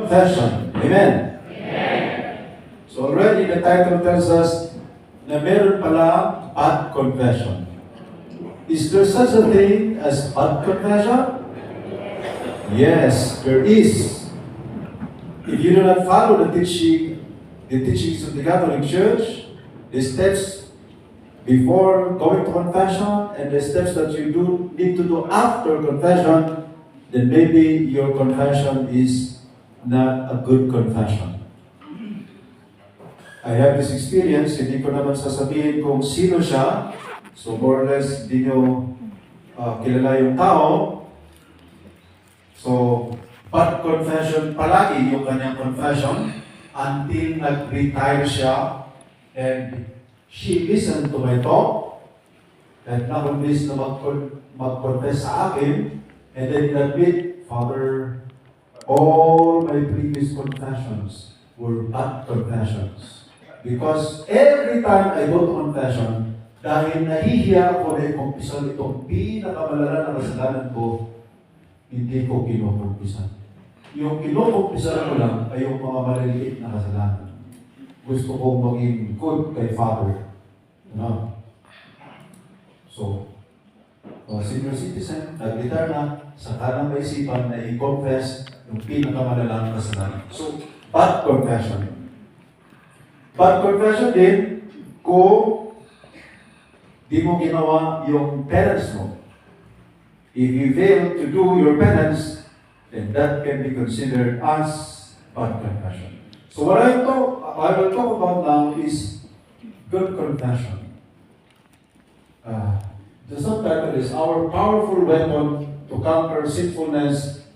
confession. Amen? So already the title tells us na meron pala bad confession. Is there such a thing as bad confession? Yes, there is. If you do not follow the teachings of the Catholic Church, the steps before going to confession and the steps that you need to do after confession, then maybe your confession is not a good confession. I have this experience, hindi ko naman sasabihin kung sino siya. So more or less, di nyo kilala yung tao. So, bad confession palagi yung kanyang confession until nag-retire siya and she listened to my talk and na-convince na mag-confess sa akin and then admit, Father, all my previous confessions were bad confessions. Because every time I go to confession, dahil nahihiya ako na ikumpisan itong pinakamalala na kasalanan ko, hindi ko kinukumpisan. Yung kinukumpisan ko lang ay yung mga maliliit na kasalanan. Gusto kong maging good kay Father. No? So, senior citizen, nag-retire na, sa kanang maisipan na i-confess yung pinakamalalang kasalanan. So, bad confession. Bad confession din kung di mo ginawa yung penance mo. If you fail to do your penance, then that can be considered as bad confession. So what I will talk about now is good confession. The subtitle is Our Powerful Weapon to Conquer Sinfulness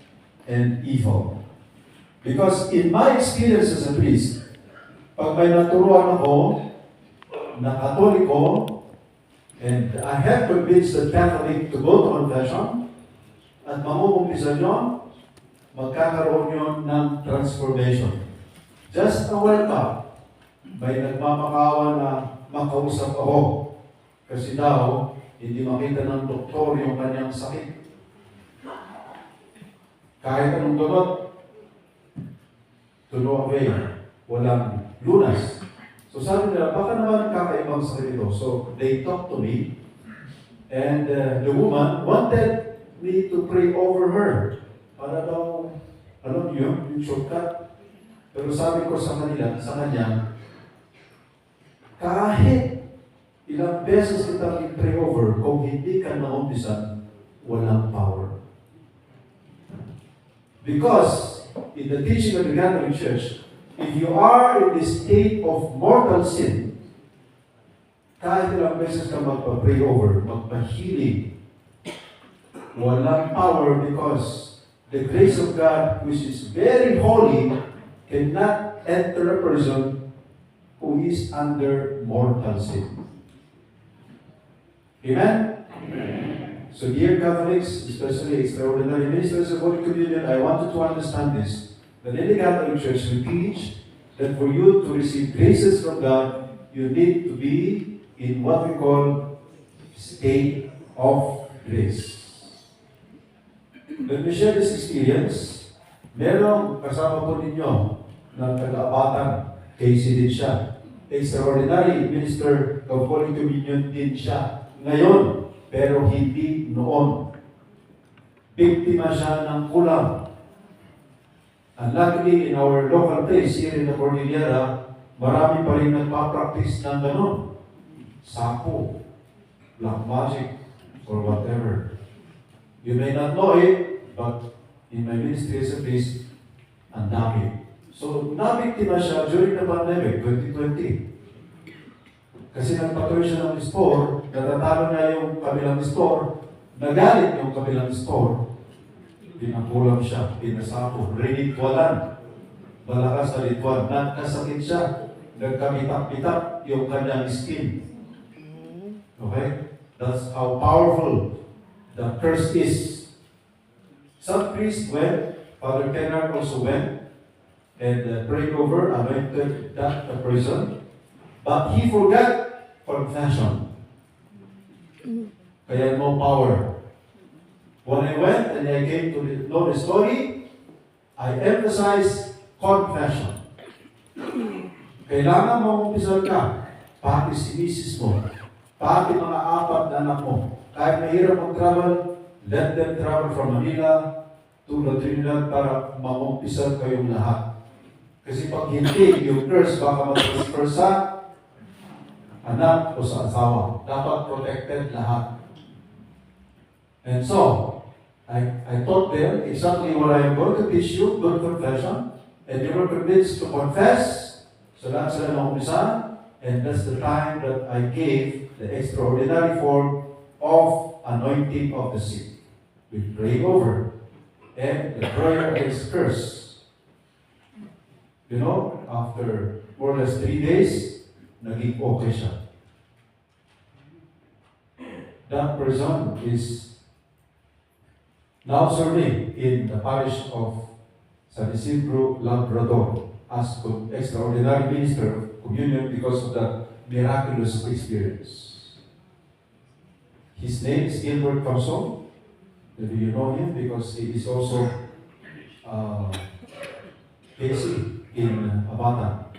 and Evil. Because in my experience as a priest, pag may naturuan ako na Katoliko, and I have convinced the Catholic to go to confession, at mamumumpisan yun, magkakaroon yun ng transformation. Just a while back, may nagmamakawa na makausap ako. Kasi daw, hindi makita ng doktor yung kanyang sakit. Kahit anong gamot, to no avail, walang lunas. So sabi nila, baka naman kakaibang sakit ito. So they talked to me, and the woman wanted me to pray over her. Para daw, alam niyo, yung shortcut. Pero sabi ko sa kanya, kahit ilang beses kitang i-pray over, kung hindi ka naumpisan, walang power. Because in the teaching of the Catholic Church, if you are in the state of mortal sin, kahit ilang beses ka magpa-pray over, magpa-healing, walang power because the grace of God, which is very holy, cannot enter a person who is under mortal sin. Amen? Amen. So dear Catholics, especially extraordinary ministers of Holy Communion, I want you to understand this. That in the Catholic Church, we teach that for you to receive graces from God, you need to be in what we call state of grace. Let me share this experience. Merong kasama po ninyo ng taga-abatan, Casey din siya. Extraordinary minister of Holy Communion din siya. Ngayon, pero hindi noon. Biktima siya ng kulang. And luckily, in our local place here in the Cordillera, marami pa rin nagpa-practice ng gano'n. Sapo, black magic, or whatever. You may not know it, but in my ministry as a priest, ang dami. So, nabiktima siya during the pandemic, 2020. Kasi nagpatuloy siya ng store, natatalo na yung kabilang store, nagalit yung kabilang store, pinakulam siya, pinasapo, rinitwalan, malakas na ritual, nagkasakit siya, nagkamitap-mitap yung kanyang skin. Okay? That's how powerful the curse is. Some priests went, Father Kennard also went, and prayed over, anointed that person, but he forgot confession. Kaya no power. When I went and I came to know the story, I emphasized confession. Kailangan mag-umpisal ka, pati si misis mo, pati mga apat na anak mo. Kahit mahirap mag-travel, let them travel from Manila to La Trinidad para mag-umpisal kayong lahat. Kasi pag hindi, yung curse baka mag-transfer sa anak o sa asawa. Dapat protected lahat. And so, I taught them exactly what I am going to teach you, good confession, and they were convinced to confess. So lahat sila ng umpisa, and that's the time that I gave the extraordinary form of anointing of the sick. We pray over, and the prayer is curse. You know, after more or less 3 days, naging okay siya. That person is now serving in the parish of San Isidro, Labrador, as extraordinary minister of communion because of that miraculous experience. His name is Gilbert Camson. Maybe you know him because he is also KC in Abata.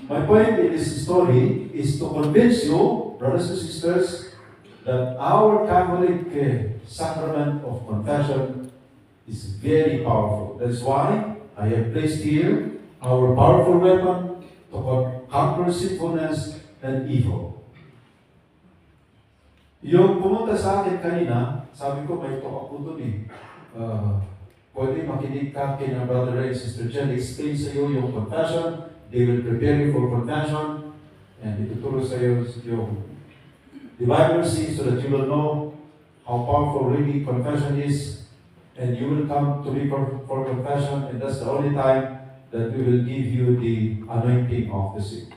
My point in this story is to convince you, brothers and sisters, that our Catholic sacrament of confession is very powerful. That's why I have placed here our powerful weapon to conquer sinfulness and evil. Yung pumunta sa akin kanina, sabi ko, may talk ako dun eh. Pwede makinig ka kina Brother Ray and Sister Jen, explain sa iyo yung confession, they will prepare you for confession, and ituturo sa iyo yung divine mercy so that you will know how powerful really confession is, and you will come to me for confession, and that's the only time that we will give you the anointing of the sick.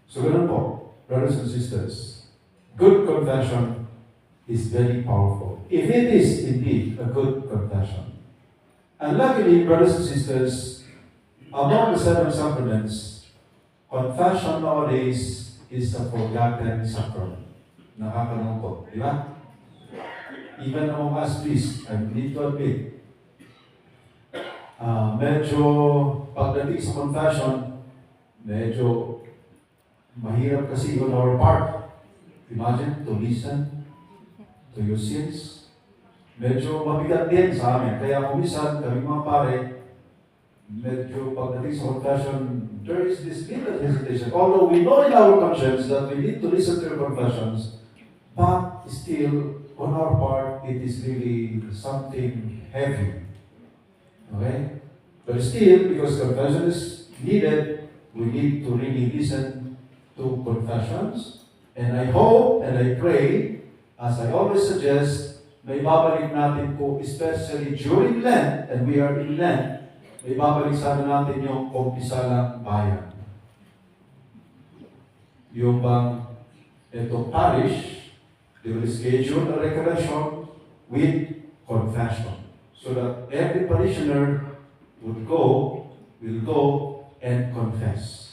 So ganun po, brothers and sisters, good confession is very powerful. If it is indeed a good confession. And luckily, brothers and sisters, among the 7 sacraments, confession nowadays is a forgotten sacrament. Nakakalungkot, di ba? Even among us priests, I need to admit, medyo pagdating sa confession, medyo mahirap kasi on our part. Imagine, to listen to your sins. Medyo mabigat din sa amin. Kaya kumisan, kami mga pare, medyo pagdating sa confession, there is this little hesitation. Although we know in our conscience that we need to listen to your confessions, but still, on our part, it is really something heavy. Okay? But still, because confession is needed, we need to really listen to confessions. And I hope and I pray, as I always suggest, may babalik natin po, especially during Lent, and we are in Lent, may babalik sana natin yung kumpisalang bayan. Yung bang itong parish, they will schedule a recollection with confession. So that every parishioner will go and confess.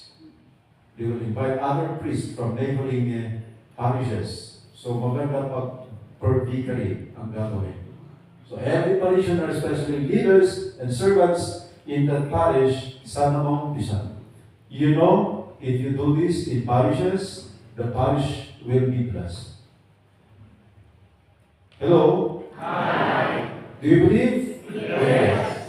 They will invite other priests from neighboring parishes. So maganda pag per vicary ang gagawin. So every parishioner, especially leaders and servants in that parish, sana maumpisa. You know, if you do this in parishes, the parish will be blessed. Hello? Hi. Do you believe? Yes.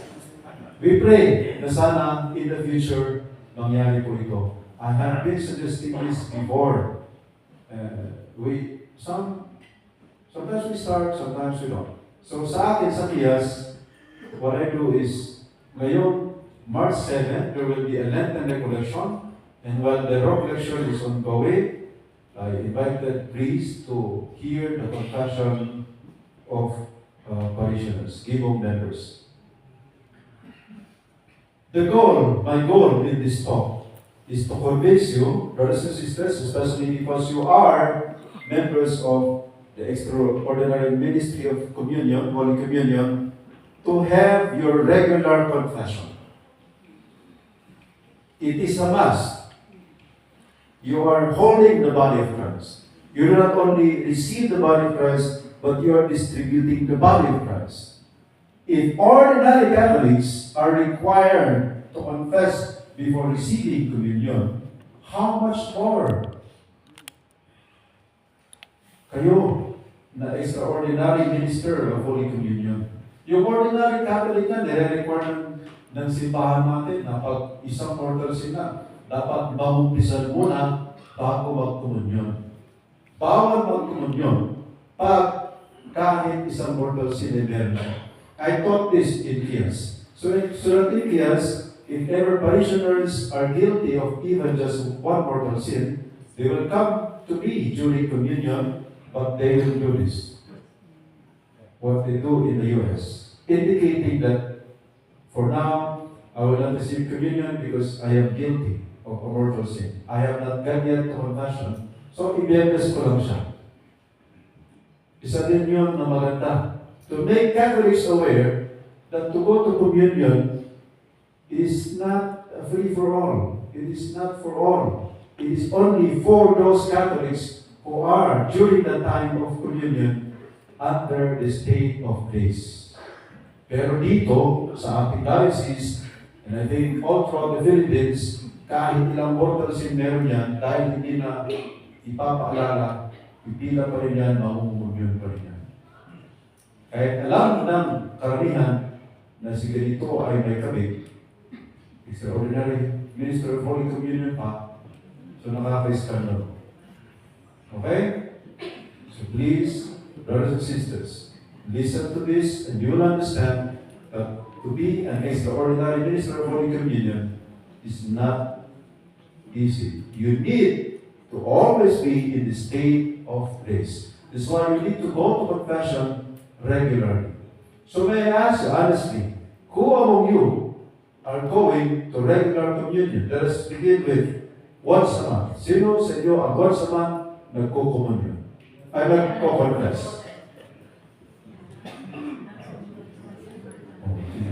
We pray na sana in the future mangyari po ito. I have been suggesting this before. Sometimes we start, sometimes we don't. So sa akin, sa Kiyas, what I do is, ngayon, March 7, there will be a Lenten recollection, and while the recollection is ongoing, I invited priests to hear the confession of parishioners, Gibong members. My goal in this talk is to convince you, brothers and sisters, especially because you are members of the extraordinary ministry of communion, Holy Communion, to have your regular confession. It is a must. You are holding the body of Christ. You do not only receive the body of Christ, but you are distributing the body of Christ. if ordinary Catholics are required to confess before receiving communion, how much more kayo na extraordinary minister of Holy Communion? Yung ordinary Catholic na nire-require ng simbahan natin na pag isang mortal sin na, dapat mamumpisan muna bago magkomunyon. Bawal magkomunyon pag kahit isang mortal sin ay meron. I taught this in Kias. So in Kias, if ever parishioners are guilty of even just one mortal sin, they will come to me during communion, but they will do this. What they do in the US, indicating that for now, I will not receive communion because I am guilty of a mortal sin. I have not gone yet to confession. So, ibiyabas ko lang siya. Isa din yun na maganda. To make Catholics aware that to go to communion is not free for all. It is not for all. It is only for those Catholics who are, during the time of communion, under the state of grace. Pero dito, sa ating diocese, and I think all throughout the Philippines, kahit ilang mortal sin meron yan, dahil hindi na ipapaalala, ipila pa rin yan, mamumulyon pa rin yan. Kahit alam ng karamihan na si ganito ay may kabit, extraordinary minister of Holy Communion pa, so nakaka-iskandalo. Okay? So please, brothers and sisters, listen to this and you will understand that to be an extraordinary minister of Holy Communion is not easy. You need to always be in the state of grace. That's why you need to go to confession regularly. So may I ask you honestly, who among you are going to regular communion? Let us begin with once a month. Sino sa inyo ang once a month nagko-communion? Ay nagko-confess?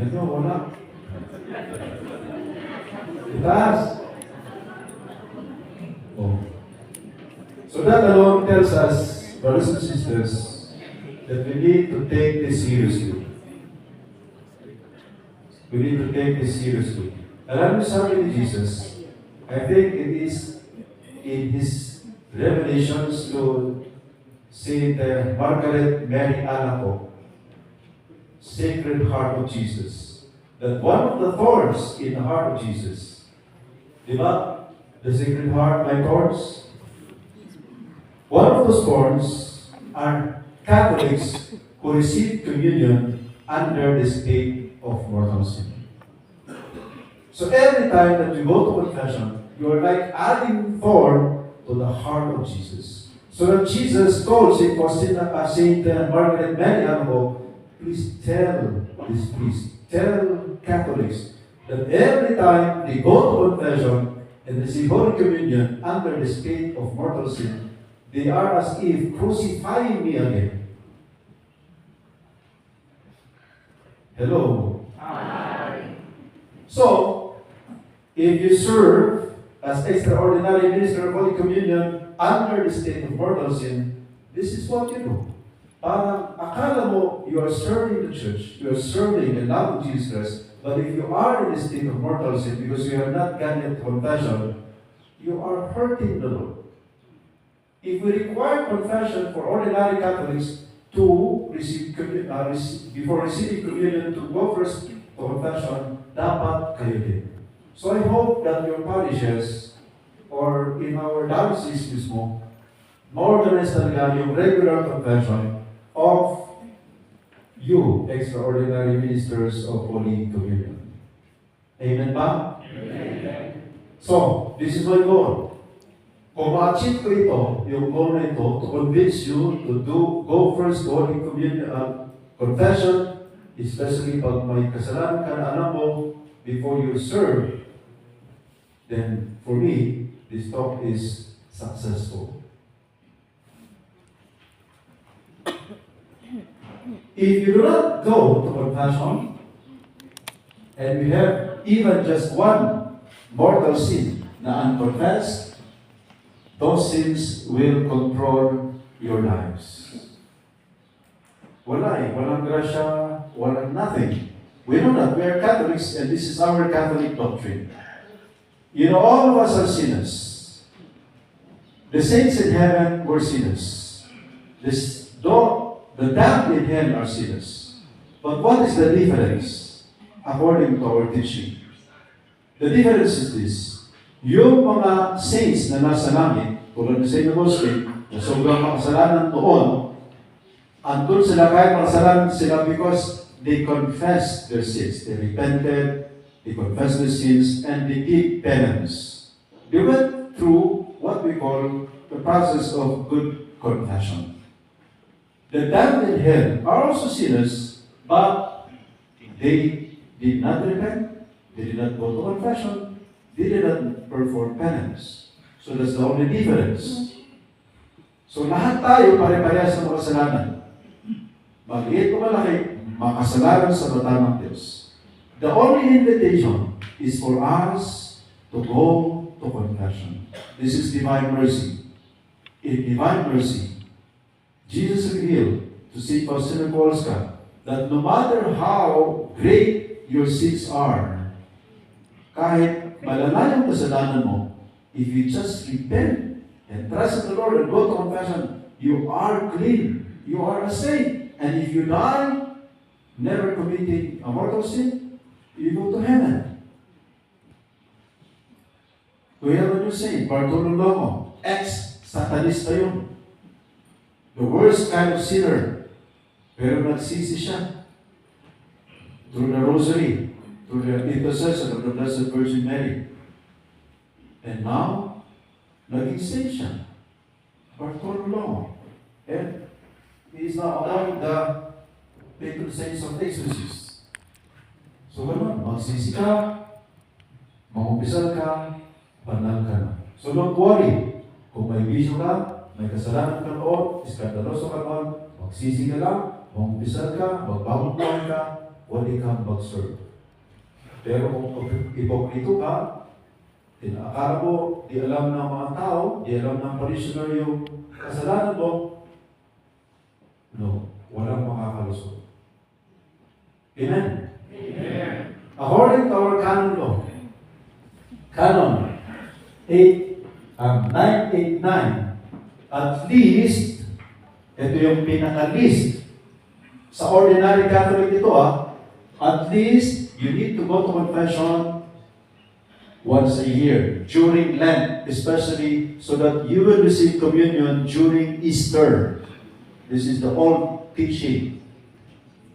Ito, wala. Itaas. Oh. So that alone tells us, brothers and sisters, that we need to take this seriously. We need to take this seriously. Alam niyo sabi ni Jesus, I think it is in his revelations to Saint Margaret Mary Alacoque, Sacred Heart of Jesus, that one of the thorns in the heart of Jesus, di ba? The Sacred Heart, my thorns. One of those thorns are Catholics who receive communion under the state of mortal sin. So every time that you go to confession, you are like adding thorn to the heart of Jesus. So that Jesus told Saint Margaret Mary Alacoque, please tell this priest, tell Catholics that every time they go to confession and receive Holy Communion under the state of mortal sin, they are as if crucifying me again. Hello? Amen. So, if you serve as extraordinary minister of Holy Communion under the state of mortal sin, this is what you do. Parang akala mo, you are serving the church, you are serving and loving Jesus Christ, but if you are in the state of mortal sin because you have not gone yet to confession, you are hurting the Lord. If we require confession for ordinary Catholics to receive before receiving communion, to go first to confession, dapat kayo din. So I hope that your parishes or in our diocese mismo, ma-organize talaga yung regular confession of you, extraordinary ministers of Holy Communion. Amen ba? Amen. So, this is my goal. Kung ma-achieve ko ito, yung goal na ito, to convince you to go first to Holy Communion, confession, especially pag may kasalanan ka na alam mo before you serve, then for me, this talk is successful. If you do not go to confession, and you have even just one mortal sin na unconfessed, those sins will control your lives. Walang grasya, walang nothing. We know that. We are Catholics, and this is our Catholic doctrine. You know, all of us are sinners. The saints in heaven were sinners. The damned in hell are sinners. But what is the difference according to our teaching? The difference is this. Yung mga saints na nasa langit, tulad ni St. Augustine, na sobrang makasalanan noon, andun sila kahit makasalanan sila because they confessed their sins. They repented, they confessed their sins, and they did penance. They went through what we call the process of good confession. The damned in hell are also sinners, but they did not repent, they did not go to confession, they did not perform penance. So that's the only difference. So lahat tayo pare-parehas ng makasalanan. Maliit o malaki, makasalanan sa mata ng Diyos. The only invitation is for us to go to confession. This is divine mercy. In divine mercy, Jesus revealed to St. Faustina Kowalska that no matter how great your sins are, kahit malala yung kasalanan mo, if you just repent and trust in the Lord and go to confession, you are clean. You are a saint. And if you die, never committing a mortal sin, you go to heaven. We have a new saint, Bartolo Longo, ex-satanista yun. The worst kind of sinner. Pero nagsisi siya. Through the rosary, through the intercession of the Blessed Virgin Mary. And now, naging saint siya. Bartolo Longo. And he is now among the patron saints of exorcists. So gano'n, magsisi ka, mangumpisal ka, banal ka na. So don't worry. Kung may bisyo ka, may kasalanan ka noon, iskandaloso ka noon, magsisi ka lang, mangumpisal ka, magbabantuan ka, wali kang mag-serve. Pero kung ipokrito ka, akala mo, di alam ng mga tao, di alam ng parishioner yung kasalanan mo, no, walang makakalusot. Amen? Amen. According to our canon law, canon 989, at least, ito yung pinaka-list, sa ordinary Catholic ito at least, you need to go to confession once a year, during Lent, especially so that you will receive communion during Easter. This is the old teaching.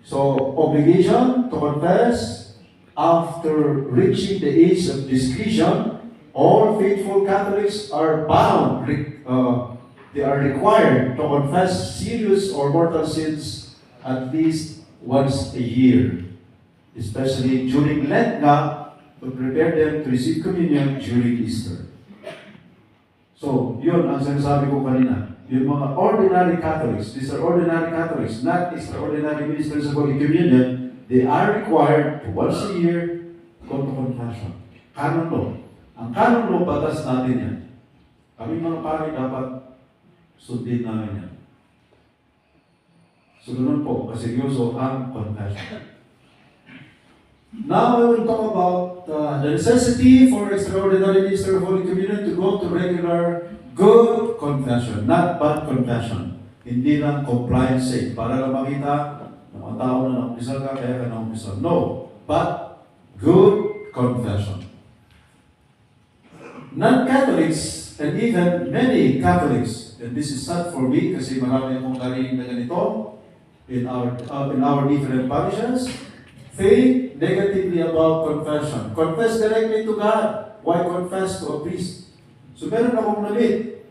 So, obligation to confess after reaching the age of discretion. All faithful Catholics are bound, they are required to confess serious or mortal sins at least once a year. Especially during Lent na, to prepare them to receive communion during Easter. So, yun ang sinasabi ko kanina. Yung mga ordinary Catholics, these are ordinary Catholics, not extraordinary ministers of Holy Communion, they are required to once a year go to confession. Canon law. Ang canon law, batas natin yan. Kami mga pari dapat sundin namin yan. So, ganun po, kaseryoso ang confession. Now I will talk about the necessity for extraordinary minister of Holy Communion to go to regular good confession, not bad confession. Hindi lang compliance sake, para lang makita ng mga tao na nakumpisal ka, kaya ka nakumpisal. No, but good confession. Non-Catholics, and even many Catholics, and this is sad for me kasi marami akong narinig na ganito in our different parishes, think negatively about confession. Confess directly to God. Why confess to a priest? So meron akong namit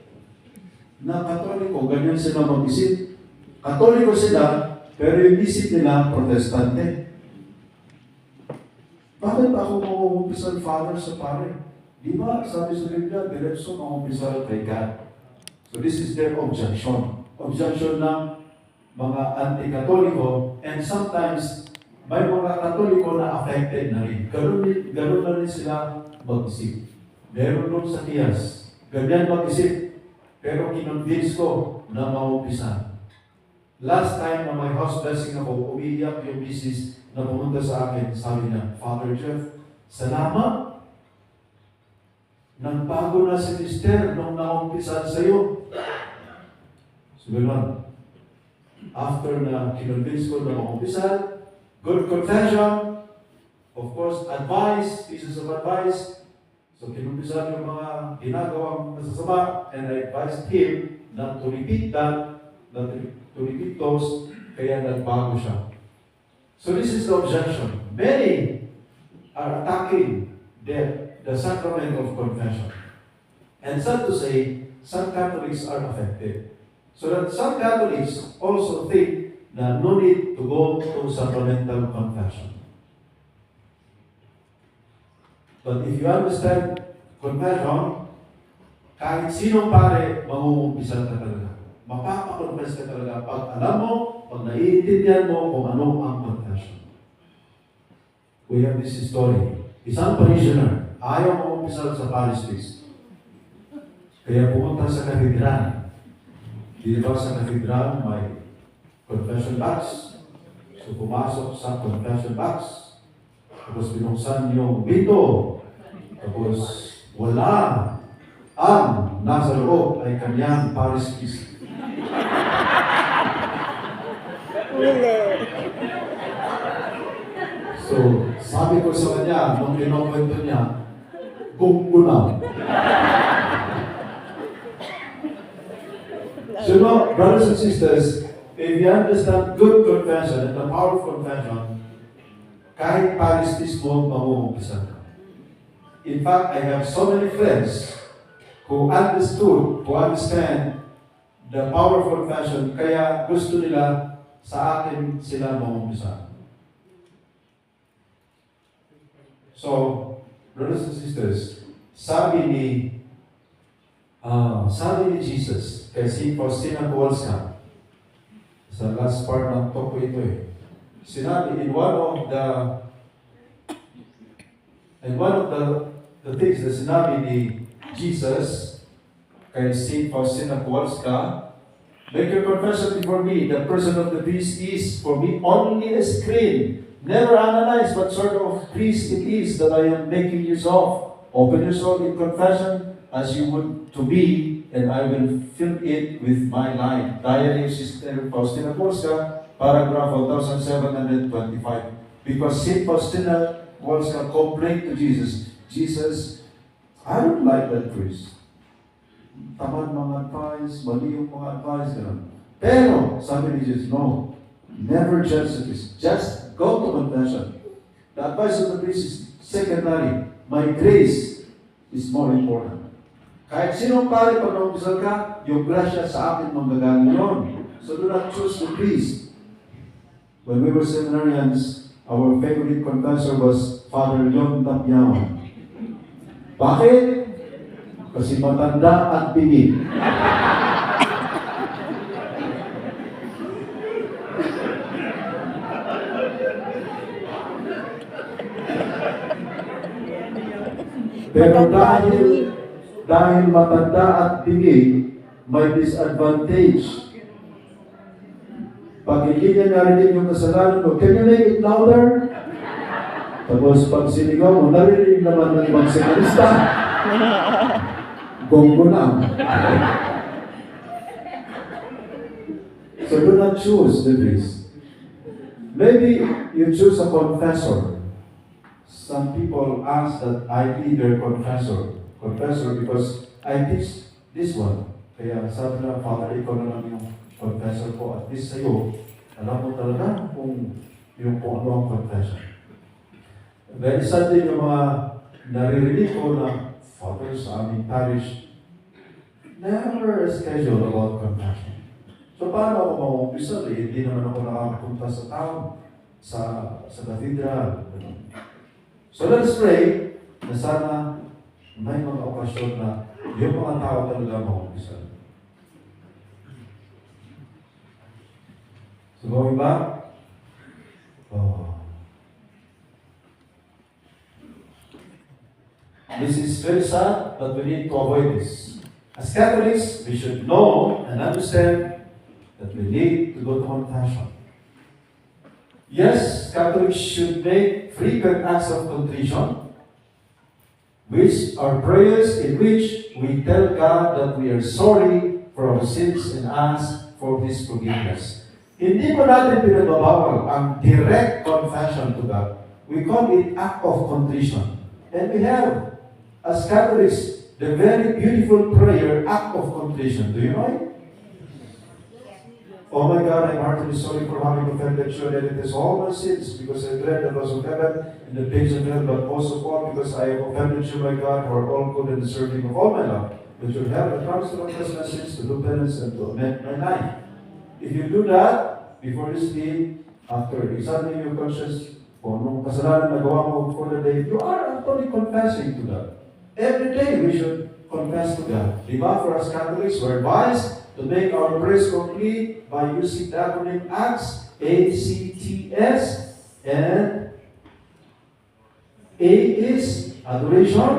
na Katoliko, ganyan sila mag-isip. Katoliko sila, pero yung isip nila, Protestante. Bakit ako mag-umpisal Father sa pare? Di ba, sabi sa Biblia, diretso mag-umpisal kay God. So this is their objection. Objection ng mga anti-Katoliko, and sometimes may mga Katoliko na affected na rin. Ganun na rin sila mag-isip. Meron doon sa Tiyas, ganyan mag-isip, pero kinonvince ko na maumpisa. Last time na may house blessing ako, umiiyak yung misis na pumunta sa akin. Sabi niya, Father Jeff, salamat. Nagbago na si Mister nung naumpisan sa'yo. So, gano'n. After na kinonvince ko na maumpisan, good confession, of course, advice, pieces of advice. So, kinumpisan yung mga ginagawang masasama, and I advised him not to repeat that, not to repeat those, kaya nagbago siya. So, this is the objection. Many are attacking the sacrament of confession. And sad to say, some Catholics are affected. So that some Catholics also think na no need to go to sacramental confession. But if you understand confession, kahit sinong pare, mangungumpisan ka talaga. Mapapakonfess ka talaga pag alam mo, pag naiintindihan mo kung ano ang confession. We have this story. Isang parishioner, ayaw mangumpisan sa parish priest. Kaya pumunta sa katedral. Di ba sa katedral may confession box? So pumasok sa confession box. Tapos binuksan yung window. Tapos wala. Ang nasa loob ay kanyang parish priest. So sabi ko sa kanya, nung kinukwento niya, gumgunaw. So now, brothers and sisters, if you understand good confession and the power of confession, kahit parish priest mo, mamumpisan ka. In fact, I have so many friends who understand the power of confession, kaya gusto nila sa akin sila mamumpisan. So, brothers and sisters, sabi ni Jesus kay si Faustina Kowalska, sa last part ng talk ko ito sinabi in one of the things na sinabi ni Jesus kay si Faustina Kowalska, make your confession before me, the person of the priest is for me only a screen. Never analyze what sort of priest it is that I am making use of. Open your soul in confession as you would to be, and I will fill it with my life. Diary of Sister Faustina Kowalska, paragraph 1725. Because St. Faustina Kowalska complained to Jesus, Jesus, I don't like that priest. Tamad mga advice, mali yung mga advice, gano'n. Pero, sabi ni Jesus, no, never judge the priest. Just go to confession. The advice of the priest is secondary. My grace is more important. Kahit sinong pare pag naumpisal ka, yung grasya sa akin manggagaling yun. So do not choose the priest. When we were seminarians, our favorite confessor was Father Leon Tapyawan. Bakit? Kasi matanda at pingin. Pero dahil matanda at pingin, may disadvantage. Pag hindi niya narinig yung kasalanan mo, can you make it louder? Tapos pag sinigaw mo, narinig naman ng ibang seminarista. Gonggo na. So do not choose the priest. Maybe you choose a confessor. Some people ask that I be their confessor because I teach this one. Kaya sabi na, Father, ikaw na lang yung confessor ko. At least sa'yo, alam mo talaga kung ano ang confession. Very sad din yung mga naririnig ko na Father sa aming parish, never schedule about confession. So paano ako mag-umpisa? Hindi naman ako nakakapunta sa town, sa cathedral. So let's pray na sana may mga okasyon na yung mga tao talaga mag-umpisa. So going back, this is very sad, but we need to avoid this. As Catholics, we should know and understand that we need to go to confession. Yes, Catholics should make frequent acts of contrition, which are prayers in which we tell God that we are sorry for our sins and ask for His forgiveness. Hindi po natin pinagbabawal ang direct confession to God. We call it act of contrition. And we have, as Catholics, the very beautiful prayer, act of contrition. Do you know it? Oh my God, I'm heartily sorry for having offended you, and it is all my sins, because I dread the laws of heaven and the pains of hell, but most of all because I have offended you, my God, who are all good and deserving of all my love. But you have the promise to confess my sins, to do penance, and to amend my life. If you do that, before this day, after examining your conscience, kung anong kasalanan na gawa mo for the day, you are actually confessing to God. Every day we should confess to God. Diba? For us Catholics, we're advised to make our prayers complete by using the acronym ACTS, ACTS, and A is adoration,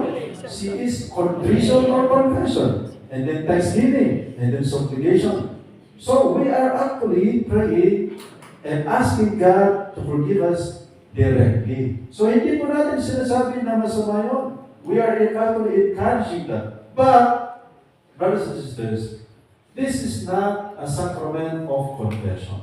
C is contrition or confession, and then thanksgiving, and then supplication. So we are actually praying and asking God to forgive us directly. So hindi po natin sinasabi na masama yun. We are actually encouraging that. But, brothers and sisters, this is not a sacrament of confession.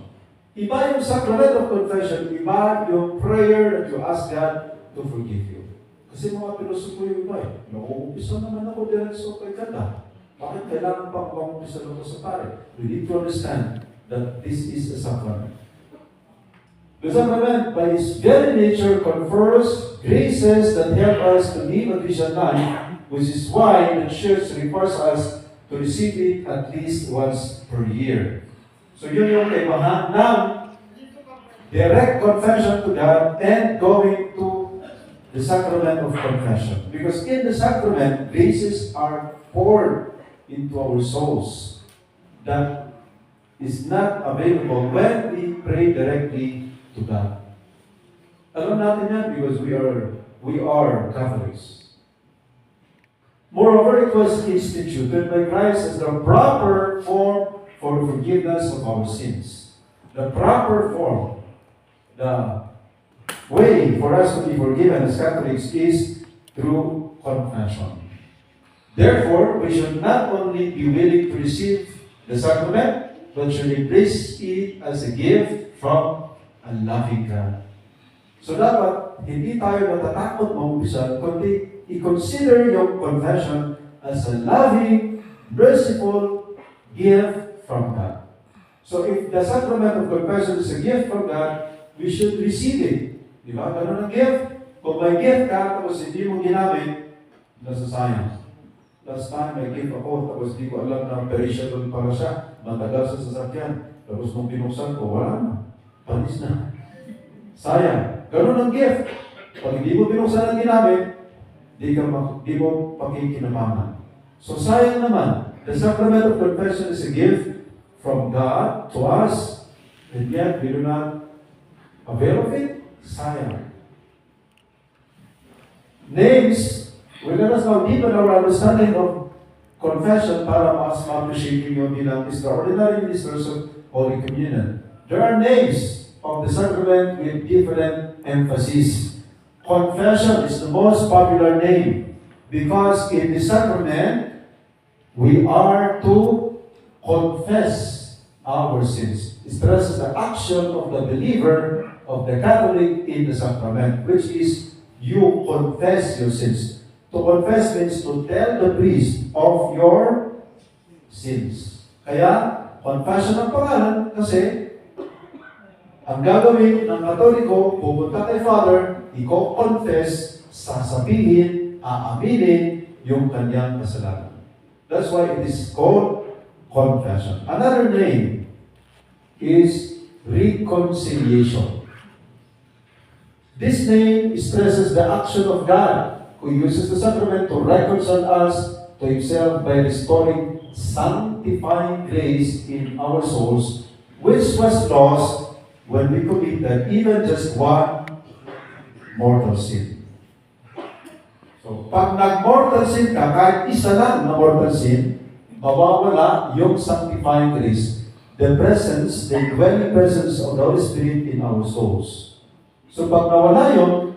Iba yung sacrament of confession, iba yung prayer that you ask God to forgive you. Kasi mga pilosopo yung iba eh. Nauumpisa naman ako diretso kay God. Bakit kailangan pa akong umpisa lang sa pare? We need to understand that this is a sacrament. The sacrament, by its very nature, confers graces that help us to live a Christian life, which is why the Church requires us to receive it at least once per year. So yun yung kaibahan ng direct confession to God and going to the sacrament of confession. Because in the sacrament, graces are poured into our souls that is not available when we pray directly to God. Alam natin yan because we are Catholics. Moreover, it was instituted by Christ as the proper form for forgiveness of our sins. The proper form, the way for us to be forgiven as Catholics is through confession. Therefore, we should not only be willing to receive the sacrament, but should embrace it as a gift from a loving God. So dapat, hindi tayo natatakot mag-umpisa, kundi i-consider yung confession as a loving, merciful gift from God. So if the sacrament of confession is a gift from God, we should receive it. Di ba? Ganun ang gift. Kung may gift ka, tapos hindi mo ginamit, nasasayang. Last time, may gift ako, tapos di ko alam na perishable pala siya. Matagal sa sasakyan. Tapos nung pinuksan ko, wala na. Panis na. Sayang. Ganun ang gift. Pag hindi mo pinuksan ang ginamit, di mo pakikinamaman. So sayang naman. The sacrament of confession is a gift from God to us, and yet we do not avail of it. Sayang. Names will let us now deepen our understanding of confession para mas ma-appreciate nyo bilang extraordinary ministers of Holy Communion. There are names of the sacrament with different emphasis. Confession is the most popular name because in the sacrament, we are to confess our sins. It stresses the action of the believer, of the Catholic in the sacrament, which is you confess your sins. To confess means to tell the priest of your sins. Kaya, confession ang pangalan kasi ang gagawin ng Katoliko, pupunta kay Father, i-confess, sasabihin, aaminin yung kanyang kasalanan. That's why it is called confession. Another name is reconciliation. This name stresses the action of God who uses the sacrament to reconcile us to Himself by restoring sanctifying grace in our souls, which was lost when we committed even just one mortal sin. So, pag nag-mortal sin ka, kahit isa lang na mortal sin, mawawala yung sanctifying grace. the presence, the dwelling presence of the Holy Spirit in our souls. So pag nawala yun,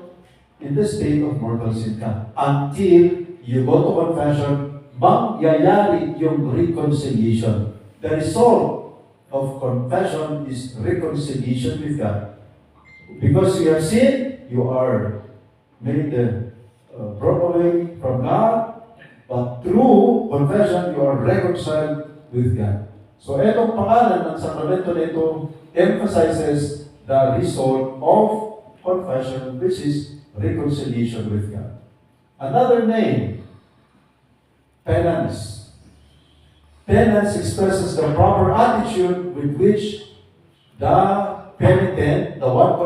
in the state of mortal sin ka. Until you go to confession, mangyayari yung reconciliation. The result of confession is reconciliation with God. Because you have sinned, you are made brought away from God, but through confession, you are reconciled with God. So, etong pangalan ng sakramento na ito emphasizes the result of confession, which is reconciliation with God. Another name, penance. Penance expresses the proper attitude with which the penitent, the one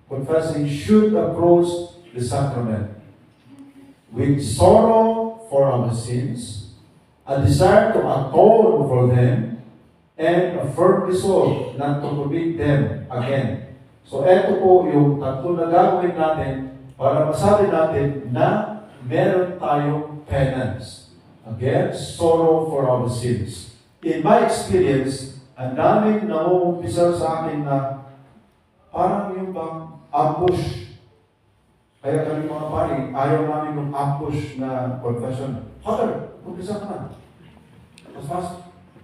confessing should approach the sacrament. With sorrow for our sins, a desire to atone for them, and a firm resolve not to commit them again. So, eto po yung tatlo na gagawin natin para masabi natin na meron tayong penance. Again, sorrow for our sins. In my experience, ang daming nangungumpisa sa akin na parang yung bang ambush. Kaya kami mga pari, ayaw namin yung ambush na confession. Father, umpisa ka na. Mas,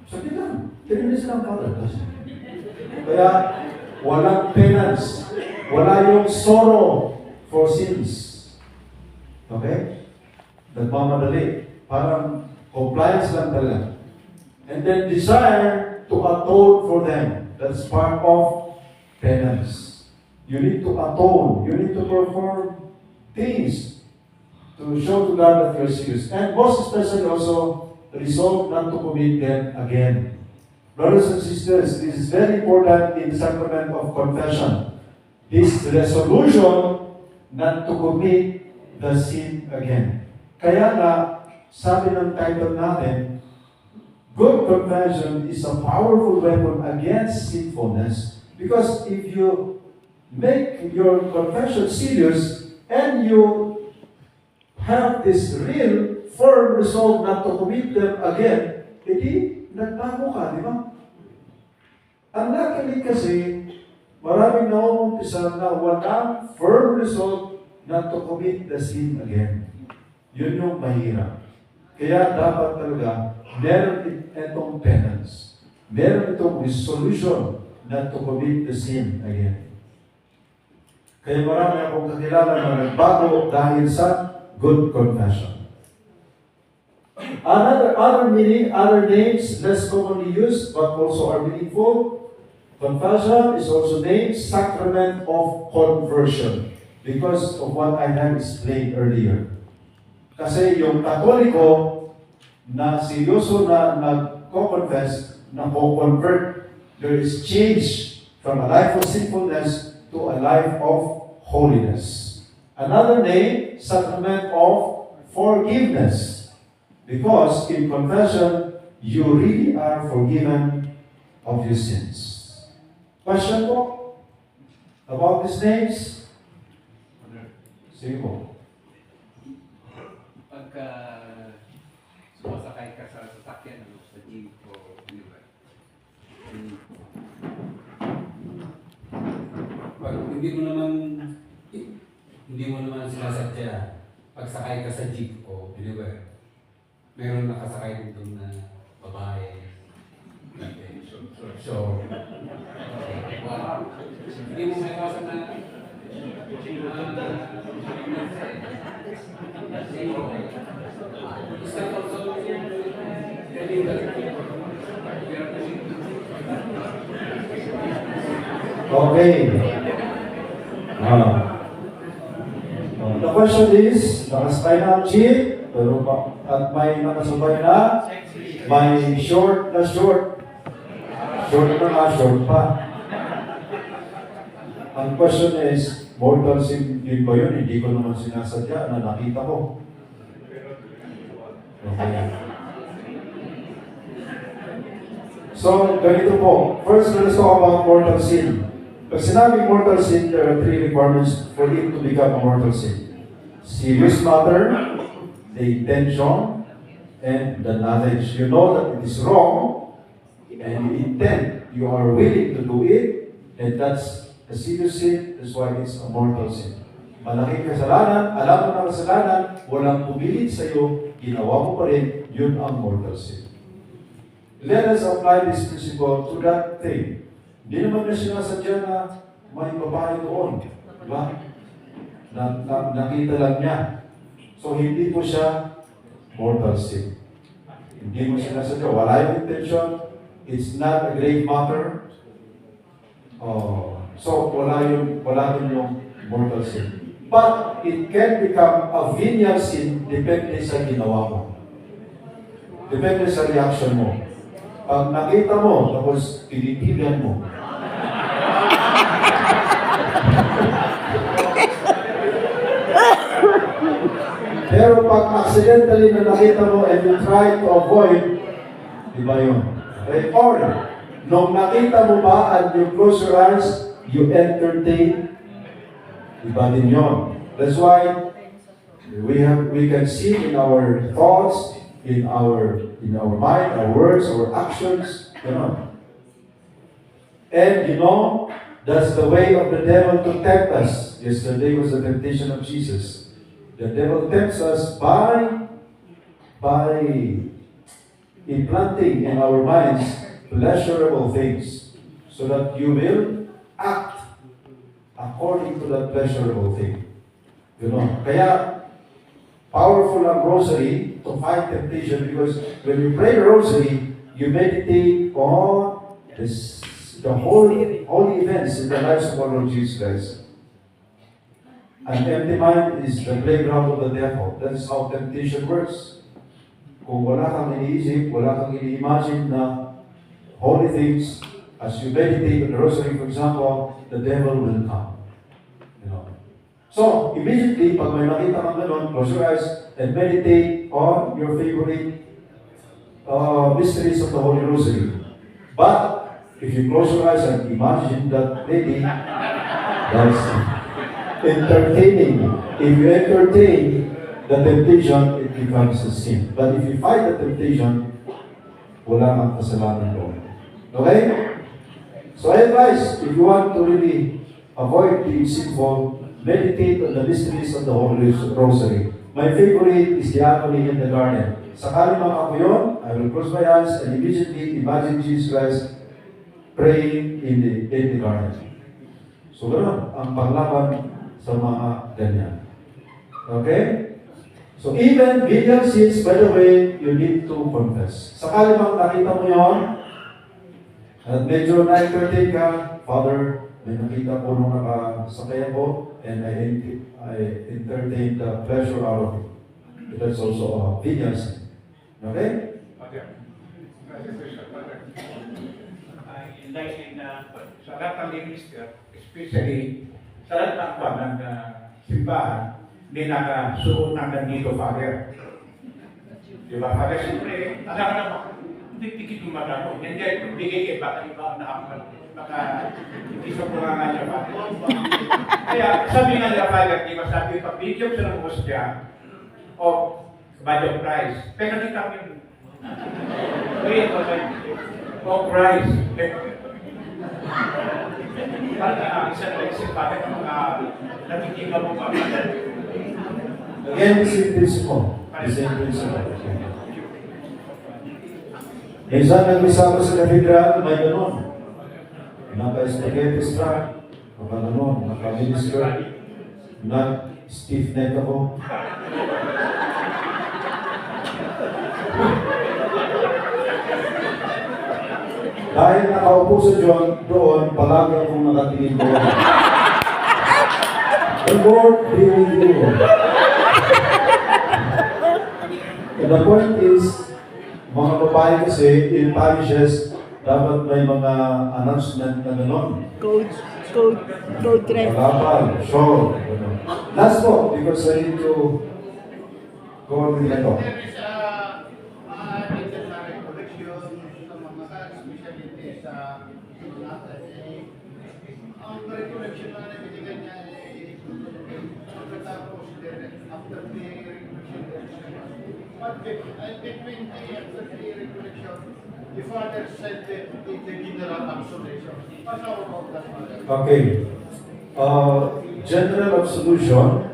sabi lang, tinilis lang, Father. Kaya, walang penance. Wala yung sorrow for sins. Okay? Nagmamadali. Parang compliance lang talaga. And then desire to atone for them. That's part of penance. You need to atone. You need to perform things to show to God that you're serious. And most especially also, resolve not to commit them again. Brothers and sisters, this is very important in the sacrament of confession. This resolution not to commit the sin again. Kaya nga, sabi ng title natin, good confession is a powerful weapon against sinfulness, because if you make your confession serious and you have this real firm resolve not to commit them again, edi nagtago ka, di ba? Unluckily kasi, maraming nauumpisa na walang firm resolve not to commit the sin again. Yun yung mahirap. Kaya dapat talaga, meron itong penance. Meron itong resolution not to commit the sin again. Kaya marami akong kakilala na nagbago dahil sa good confession. Other meaning, other names less commonly used but also are meaningful. Confession is also named Sacrament of Conversion because of what I have explained earlier. Kasi yung Katoliko na seryoso na nagko-confess, nagko-convert, there is change from a life of sinfulness to a life of holiness. Another name, Sacrament of Forgiveness. Because in confession, you really are forgiven of your sins. Question po about these names? Sige po. Pagka sumasakay ka sa sasakyan, sa jeep o anywhere, pag hindi mo naman sinasadya, pagsakay ka sa jeep o anywhere, meron nakasakay dito na babae. So, hindi mo may kawasan na Okay. The question is, nakasakay na ang jeep, pero at may nakasabay na, may short na short. Short na nga, short pa. Ang question is, mortal sin din ba yun? Hindi ko naman sinasadya na nakita ko. Okay. So, ganito po. First, let's talk about mortal sin. Pag sinabing mortal sin, there are three requirements for it to become a mortal sin. Serious matter, the intention, and the knowledge. You know that it is wrong, and you intend, you are willing to do it, and that's a serious sin, that's why it's a mortal sin. Malaking kasalanan, alam mo na kasalanan, walang pumilit sa iyo, ginawa mo pa rin, yun ang mortal sin. Let us apply this principle to that thing. Hindi naman na sinasadya na may babae doon. Diba? Nakita lang niya. So, hindi po siya mortal sin. Hindi mo sinasadya. Wala yung intention. It's not a grave matter. So, wala din yung mortal sin. But, it can become a venial sin depende sa ginawa mo. Depende sa reaction mo. Pag nakita mo, tapos pinipilian mo. Pero pag accidentally na nakita mo and you try to avoid, iba yun. Okay? Or, nung nakita mo ba and you close your eyes, you entertain, iba din yun. That's why we can see in our thoughts, in our mind, our words, our actions, And that's the way of the devil to tempt us. Yesterday was the temptation of Jesus. The devil tempts us by implanting in our minds pleasurable things so that you will act according to that pleasurable thing. Kaya powerful ang rosary to fight temptation because when you pray the rosary, you meditate on the holy events in the lives of our Lord Jesus Christ. An empty mind is the playground of the devil. That is how temptation works. Kung wala kang iniisip, wala kang ini-imagine na holy things, as you meditate on the rosary, for example, the devil will come. So, immediately, pag may nakita kang gano'n, close your eyes and meditate on your favorite mysteries of the Holy Rosary. But, if you close your eyes and imagine that lady, that's entertaining. If you entertain the temptation, it becomes a sin. But if you fight the temptation, wala kang kasalanan doon. Okay? So I advise, if you want to really avoid being sinful, meditate on the mysteries of the Holy Rosary. My favorite is the agony in the garden. Sakali mga ako yun, I will close my eyes and immediately imagine Jesus Christ praying in the garden. So gano'n ang paglaban sa mga ganyan. Okay? So even venial sins, by the way, you need to confess. Sakali bang nakita mo yun, at medyo na-entertain ka, Father, may nakita ko nung nakasakay ako, and I entertain the pleasure out of it. That's also a venial sin. Okay? Sa lahat ng minister, especially sa lahat ng simbahan, hindi nakasuot ng ganito, Father. Di ba, Father? Siyempre, alam ka naman, hindi pikit yung magano. Hindi, bigay kayo, baka iba baka hindi sa puranga niya, Father. Kaya, sabi nga nila, Father, di ba sabi, pag-bigyan sa ng hostya of body of Christ. Pero kita mo yun. Of Christ. Parang isang naisip, Father, nakikita mo ba? Again, the same principle. The same principle. Minsan nag-isama sa cathedral, may gano'n. Naka-spaghetti strap, naka-gano'n, naka-miniskirt, stiff neck ako. Dahil nakaupo sa doon, palagi akong nakatingin doon. The Lord be with you. The point is, mga babae kasi in parishes, dapat may mga announcement na gano'n. Code red. Kalapal, show, gano'n. Last po, because I need to go on with the talk. Ang recollection na nabibigyan niya ay pagkatapos after the recollection. But between the after the recollection, The father said that it's a general absolution. But how about that matter? Okay. General absolution,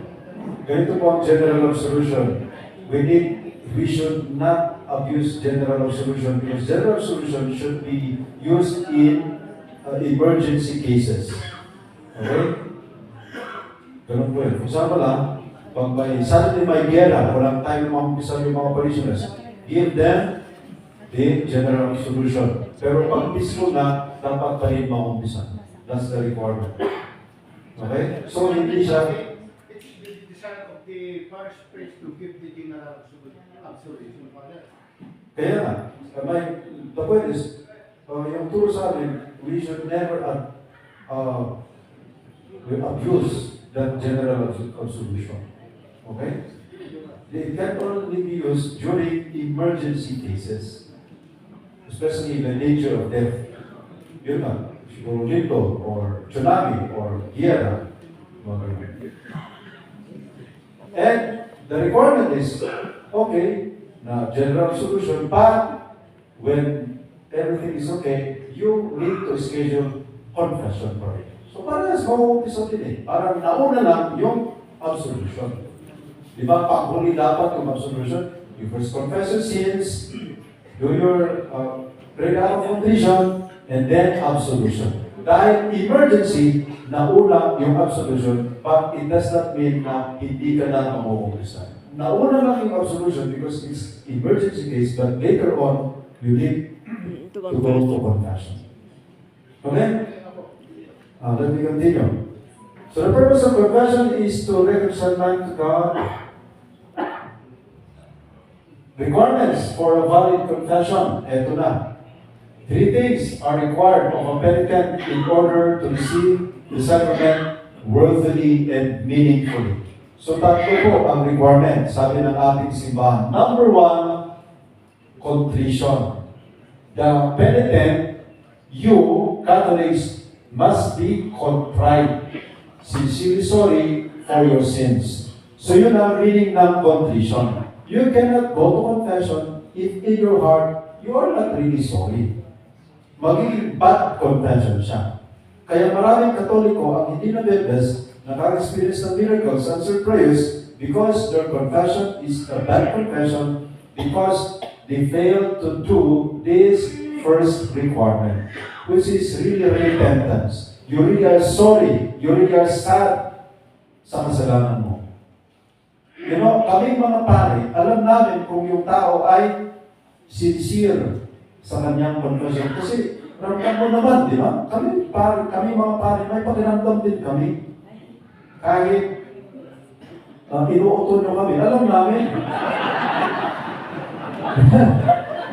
ganito po ang general absolution. We should not abuse general absolution because general absolution should be used in emergency cases. Okay? Ganun po yun. Kung saan lang, pag suddenly may gera, walang time na mampisan yung mga parishioners, give them the general absolution. Pero pag mismo na, dapat pa rin mampisan. That's the requirement. Okay? So, hindi siya, It's the desire of the parish priest to give the general absolution, Father. kaya nga, the point is, yung turo sa amin, we should never abuse that general absolution. Okay? It can only be used during emergency cases, especially in the nature of death. Yun nga, siguro dito, or tsunami, or giyera. And the requirement is, okay, na general solution, but when everything is okay, you need to schedule confession for it. So parehas mauumpisa din eh. Parang nauna lang yung absolution. Di ba, paghuli dapat yung absolution. You first confess your sins, do your prayer of contrition, and then absolution. Dahil emergency, nauna yung absolution, but it does not mean na hindi ka na mauumpisa. Nauna lang yung absolution because it's emergency case, but later on, you need To to go to confession. Okay? Let me continue. So the purpose of confession is to reconcile man to God. Requirements for a valid confession. Eto na. 3 things are required of a penitent in order to receive the sacrament worthily and meaningfully. So tatlo po ang requirement, sabi ng ating simbahan. Number 1, contrition. The penitent, you, Catholics, must be contrite, sincerely sorry for your sins. So yun ang meaning ng contrition. You cannot go to confession if in your heart you are not really sorry. Magiging bad confession siya. Kaya maraming Katoliko ang hindi na-baptized, nakaka-experience ng miracles, answered prayers, because their confession is a bad confession, because they fail to do this first requirement, which is really repentance. You really are sorry. You really are sad sa kasalanan mo. You know, kaming mga pare, alam namin kung yung tao ay sincere sa kanyang confession. Kasi ramdam mo naman, di ba? Kami mga pare, may pakiramdam din kami. Kahit inuuto nyo kami, alam namin.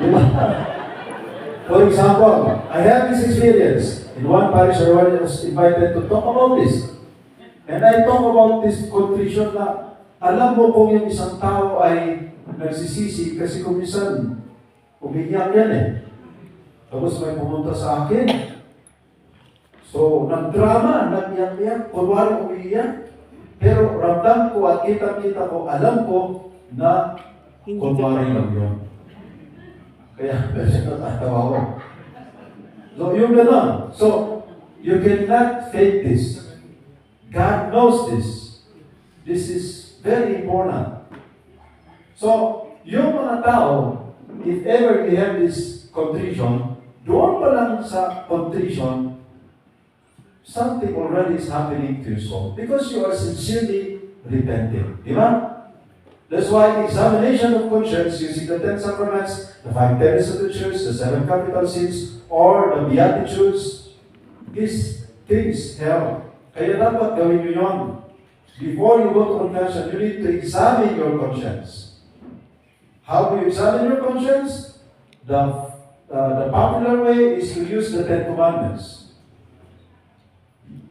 Di ba? For example, I have this experience. In one parish, I was invited to talk about this. And I talk about this contrition na alam mo kung yung isang tao ay nagsisisi kasi kung minsan umiiyak yan eh. Tapos may pumunta sa akin. So, nagdrama, nag-iyak-iyak, kunwari umiiyak. Pero ramdam ko at kita-kita ko, alam ko na kunwari lang yun. Kaya siya natatawa ko. So, yung gano'n. So, you cannot fake this. God knows this. This is very important. So, yung mga tao, if ever you have this contrition, doon pa lang sa contrition, something already is happening to your soul. Because you are sincerely repenting. Di ba? That's why examination of conscience using the 10 sacraments, the 5 tenets of the church, the 7 capital sins, or the beatitudes, these things help. Kaya dapat gawin nyo yun. Before you go to confession, you need to examine your conscience. How do you examine your conscience? The popular way is to use the 10 commandments.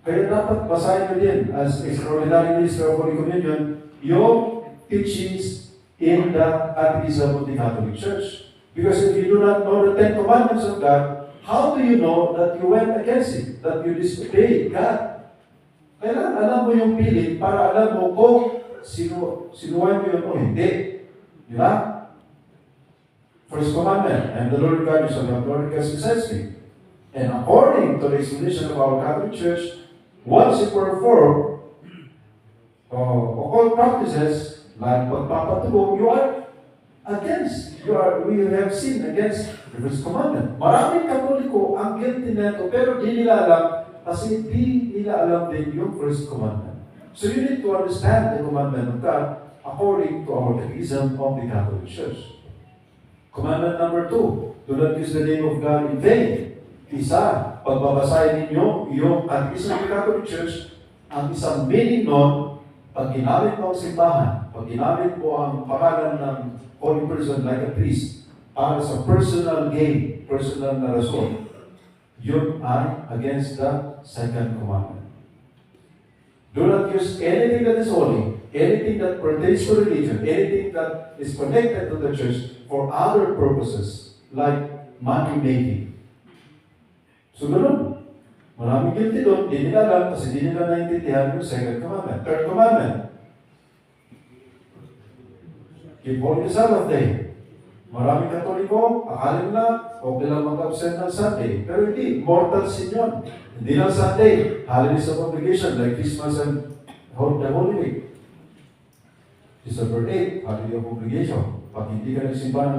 Kaya dapat basahin nyo din as extraordinary minister of Holy Communion yung teachings in the Catechism of the Catholic Church. Because if you do not know the 10 commandments of God, how do you know that you went against it, that you disobeyed God? Kailangan alam mo yung pilit para alam mo kung sinuwan mo yun o hindi. Di ba? First commandment, I am the Lord God, you shall have no other gods besides me. And according to the explanation of our Catholic Church, once you perform occult practices like pagpapatubo, we have sinned against the first commandment. Maraming Katoliko ang guilty nito, pero di nila alam kasi di nila alam din yung first commandment. So you need to understand the commandment of God according to our catechism of the Catholic Church. Commandment number 2, do not use the name of God in vain. Isa, pagbabasahin ninyo yung catechism of the Catholic Church, ang isang meaning nun, pag ginamit mo ang simbahan, pag ginamit mo ang pangalan ng holy person like a priest, para sa personal gain, personal na rason, yun ay against the second commandment. Do not use anything that is holy, anything that pertains to religion, anything that is connected to the church for other purposes, like money making. So ganoon. Maraming guilty doon, di nila alam kasi di nila naintindihan yung second commandment. Third commandment, keep holy the Sabbath day. Maraming Katoliko, akala nila, okay lang mag-absent ng Sunday. Pero hindi, mortal sin yun. Hindi lang Sunday, holidays of obligation like Christmas and the Holy Week. December 8, holiday of obligation. Pag hindi ka nagsimba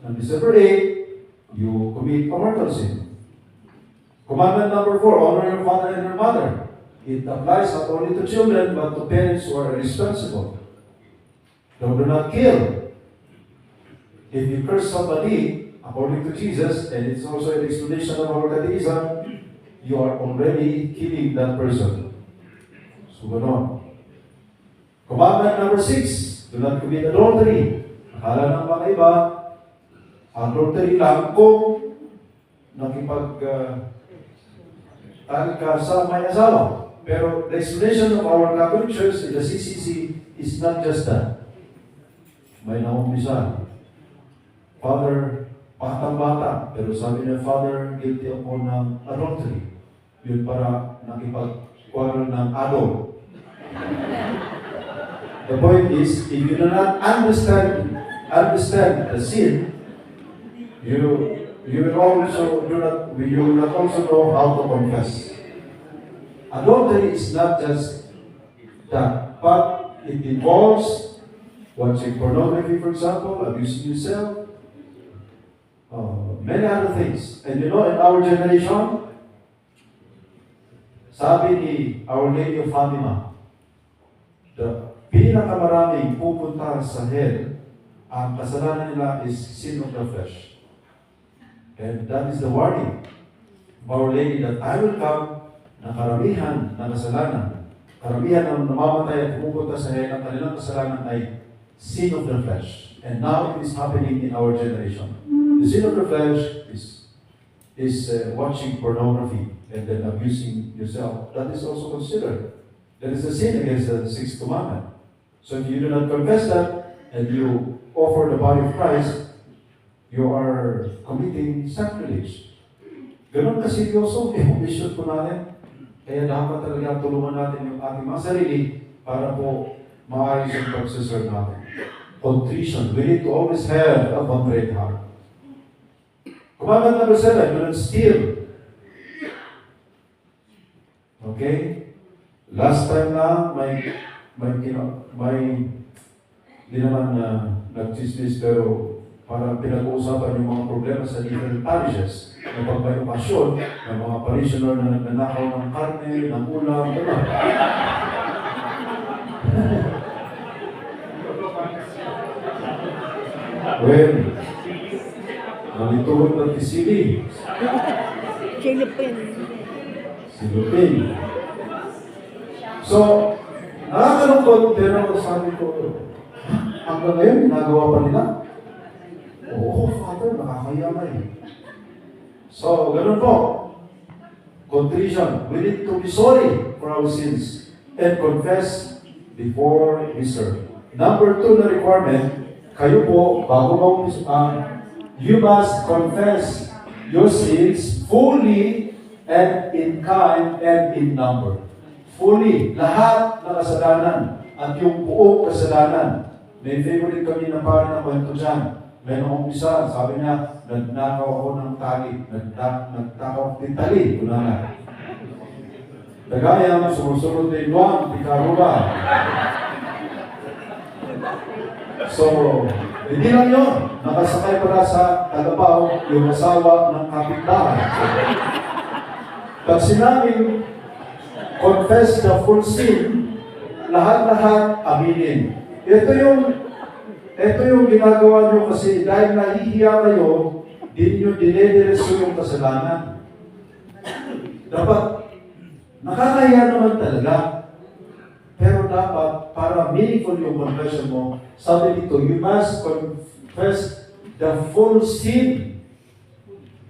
ng December 8, you commit a mortal sin. Commandment number 4, honor your father and your mother. It applies not only to children, but to parents who are responsible. Do not kill. If you curse somebody, according to Jesus, and it's also an explanation of our catechism, you are already killing that person. So, ganon. Commandment number 6, do not commit adultery. Akala ng mga iba, adultery lang kung tali ka sa may asawa. Pero the explanation of our Catholic Church in the CCC is not just that. May naumpisa. Father, batang-bata, pero sabi niya, Father, guilty ako ng adultery. Yun para nakipag-quarrel ng adult. The point is, if you do not understand the sin, you will not also know how to confess. Adultery is not just that, but it involves watching pornography, for example, abusing yourself, many other things. And in our generation, sabi ni Our Lady of Fatima, the pinakamaraming pupunta sa hell, ang kasalanan nila is sin of the flesh. And that is the warning of Our Lady that I will come na karamihan na kasalanan. Karamihan na namamatay at pumupunta sa hell, ang kanilang kasalanan ay sin of the flesh. And now it is happening in our generation. The sin of the flesh is watching pornography and then abusing yourself. That is also considered. That is a sin against the sixth commandment. So if you do not confess that and you offer the body of Christ, you are committing sacrilege. Ganon kaseryoso yung issue po natin. Kaya dapat talaga tulungan natin yung ating mga sarili para po maayos yung pagsaserve natin. Contrition. We need to always have a contrite heart. Commandment number 7, do not steal. Okay? Last time na di naman nag-chismis pero para pinag-uusapan yung mga problema sa different parishes. Kapag may okasyon, may mga parishioner na nagnanakaw ng karne, ng ulam, gano'n. Well, nalituhod ng kisili. Philippine. Silupin. So, nakakalungkot, pero sabi ko, hanggang ngayon, ginagawa pa nila. Oo, Father, nakakayamay. So, ganun po. Contrition. We need to be sorry for our sins and confess before we serve. Number 2 na requirement, kayo po, bago you must confess your sins fully and in kind and in number. Fully, lahat ng kasalanan at yung buong kasalanan. May favorite kami na parang na kwento dyan. May nung umpisa, sabi niya, nagnakaw ako ng tali. Nagnakaw ako ng tali. Wala na. Tagayang, sumusunod din Juan, Picaruba. So, hindi lang yun. Nakasakay pala sa Tagabaw yung asawa ng kapitbahay. Pag sinabing confess the full sin, lahat-lahat aminin. Ito yung ginagawa nyo kasi dahil nahihiya kayo, di nyo dinedireso yung kasalanan. Dapat, nakakahiya naman talaga. Pero dapat, para meaningful yung confession mo, sabi dito, you must confess the full sin.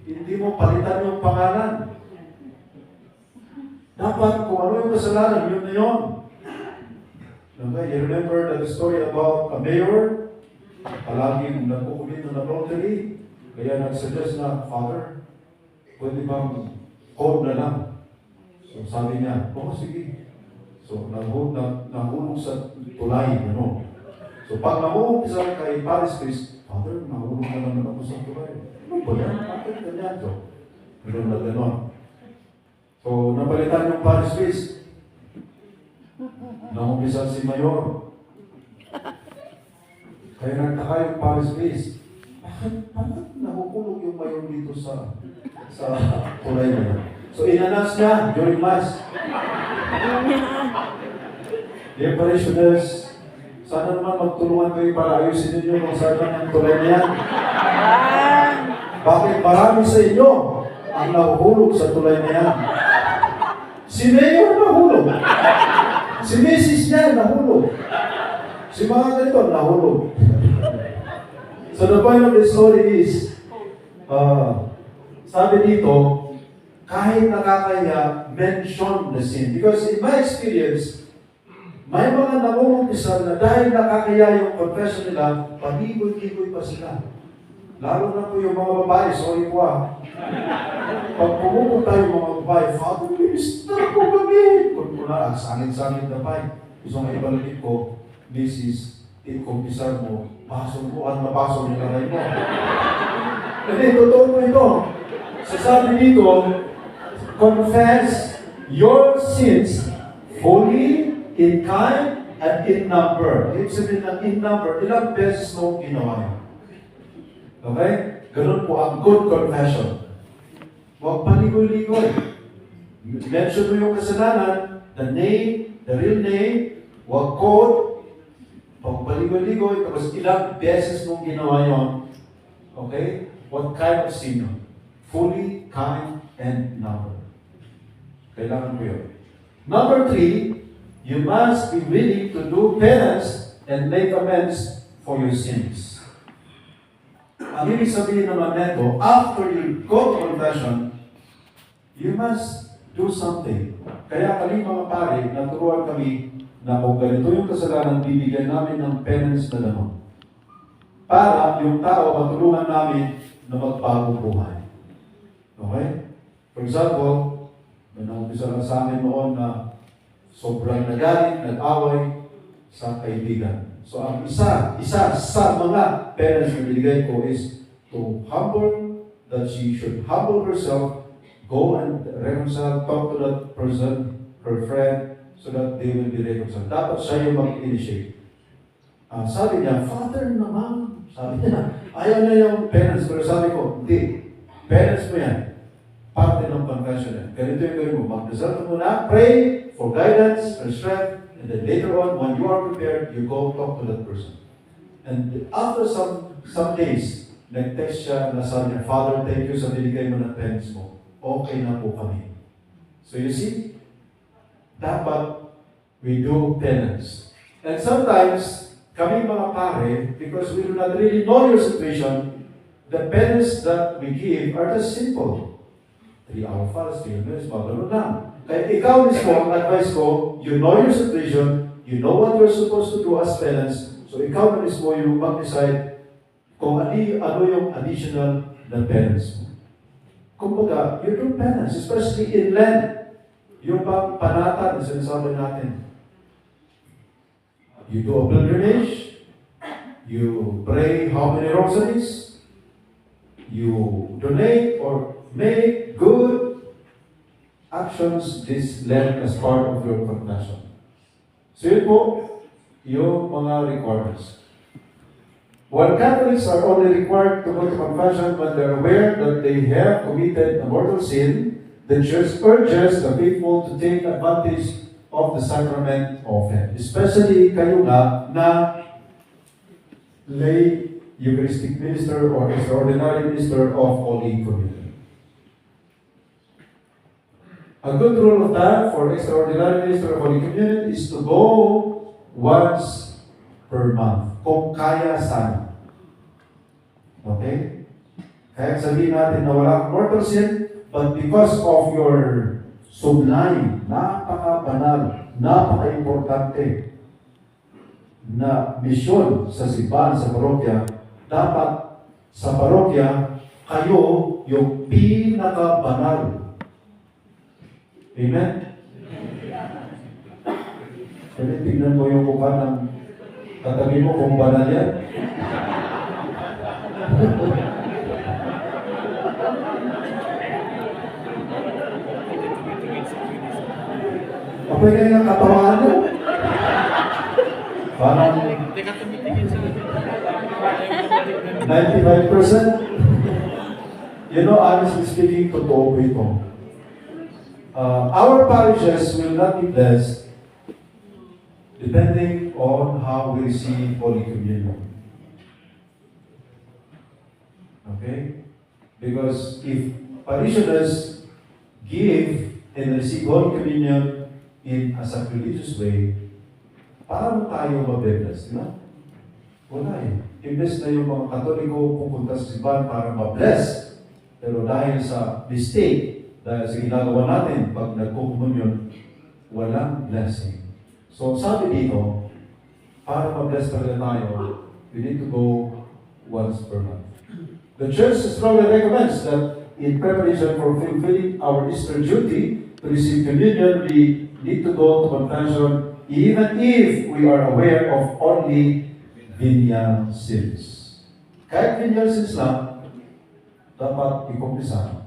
Hindi mo palitan yung pangalan. Dapat, kung ano yung kasalanan, yun na yun. Okay, you remember the story about a mayor? Palaging nagkukulit ng adultery. Kaya nag-suggest na, Father, pwede bang code na lang? So sabi niya, sige. So nahulog sa tulay, ano. So pag nahulog isa kay Paris Chris, Father, nahulog na naman ako sa tulay. Ano ba yan? Bakit ganyan to? Ganun na gano'n. So napalitan yung Paris Chris. Nangumpisa si Mayor. Kaya nagtaka yung Paris Chris. Bakit nahukulog yung Mayor dito sa tulay na yan? So inanas niya during Mass. Dear parishioners, sana naman magtulungan kayo para ayusin ninyo kung saan ang tulay na yan. Bakit marami sa inyo ang nahuhulog sa tulay na yan? Si Mayor nahulog. Si Mrs. niya nahulog. Si mga ganito nahulog. So the point of the story is, sabi dito, kahit nakakaya, mention the sin. Because in my experience, may mga namumumpisa na dahil nakakaya yung confession nila, panigoy-igoy pa sila. Lalo na po yung mga babae, sorry po Pag pumupunta yung mga babae, Father, please, ako kami. Kung muna, sangit-sangit na pa. Gusto nga ibalagin ko, Mrs. Kumpisar mo, baso mo, at nabaso ng kamay mo. Hindi, totoo po ito. Sasabi dito, confess your sins fully, in kind, and in number. Ibig sabihin ng in number, ilang beses mo ginawa yun. Okay? Ganun po ang good confession. Huwag paligoy-ligoy. Mention mo yung kasalanan, the name, the real name, huwag code, huwag paligoy-ligoy, tapos ilang beses mong ginawa yun. Okay? What kind of sin yun? Fully, kind, and number. Kailangan mo yun. Number 3, you must be willing to do penance and make amends for your sins. Ang ibig sabihin naman neto, after you go to confession, you must do something. Kaya kami mga pare, naturuan kami na kung ganito yung kasalanan, bibigyan namin ng penance na gano'n. Para yung tao, matulungan namin na magbago buhay. Okay? For example, may naumpisa lang sa amin noon na sobrang nagalit, nag-away sa kaibigan. So ang isa sa mga parents na binigay ko is to humble, that she should humble herself, go and reconcile, talk to that person, her friend, so that they will be reconciled. Dapat siya yung mag-initiate. Sabi niya, Father naman, sabi niya, ayaw na yung parents, pero sabi ko, hindi, parents mo yan. Parte ng confession yan. Ganito yung gawin mo, mag-dasal ka muna, pray for guidance, for strength, and then later on, when you are prepared, you go talk to that person. And after some days, nag-text siya na sabi niya, Father, thank you sa binigay mo ng penance mo. Okay na po kami. So you see, dapat we do penance. And sometimes, kami mga pare, because we do not really know your situation, the penance that we give are just simple. 3-hour fast, 3 minutes, magano lang. Kaya ikaw mismo, ang advice ko, you know your situation, you know what you're supposed to do as penance, so ikaw na mismo yung mag-decide kung ano yung additional na penance mo. Kumbaga, you do penance, especially in Lent. Yung bang panata na sinasabi natin. You do a pilgrimage, You pray how many rosaries? You donate or make good actions this Lent as part of your confession. So yun po, yung mga requirements. While Catholics are only required to go to confession when they're aware that they have committed a mortal sin, the Church urges the faithful to take advantage of the sacrament often. Especially kayo nga na lay Eucharistic minister or extraordinary minister of Holy Communion. A good rule of thumb for extraordinary minister of Holy Communion is to go once per month. Kung kaya sana. Okay? Kaya sabihin natin na wala kang mortal sin, but because of your sublime, napaka-banal, napaka-importante na misyon sa simbahan sa parokya, dapat sa parokya, kayo yung pinaka-banal. Amen? Kaya tingnan mo yung mukha ng katabi mo kung banal yan. Kapag kayo ng katawan mo, parang 95%. You know, honestly speaking, totoo po ito. Our parishes will not be blessed depending on how we receive Holy Communion. Okay? Because if parishioners give and receive Holy Communion in a sacrilegious way, paano tayo mabe-bless? Diba? Wala eh. Imbes na yung mga Katoliko pupunta sa simbahan para ma-bless, pero dahil sa mistake, dahil sa ginagawa natin pag nagkukumunyon, walang blessing. So sabi dito, para ma-bless talaga tayo, we need to go once per month. The Church strongly recommends that in preparation for fulfilling our Easter duty to receive communion, we need to go to confession even if we are aware of only venial sins. Kahit venial sins lang, dapat ikumpisa.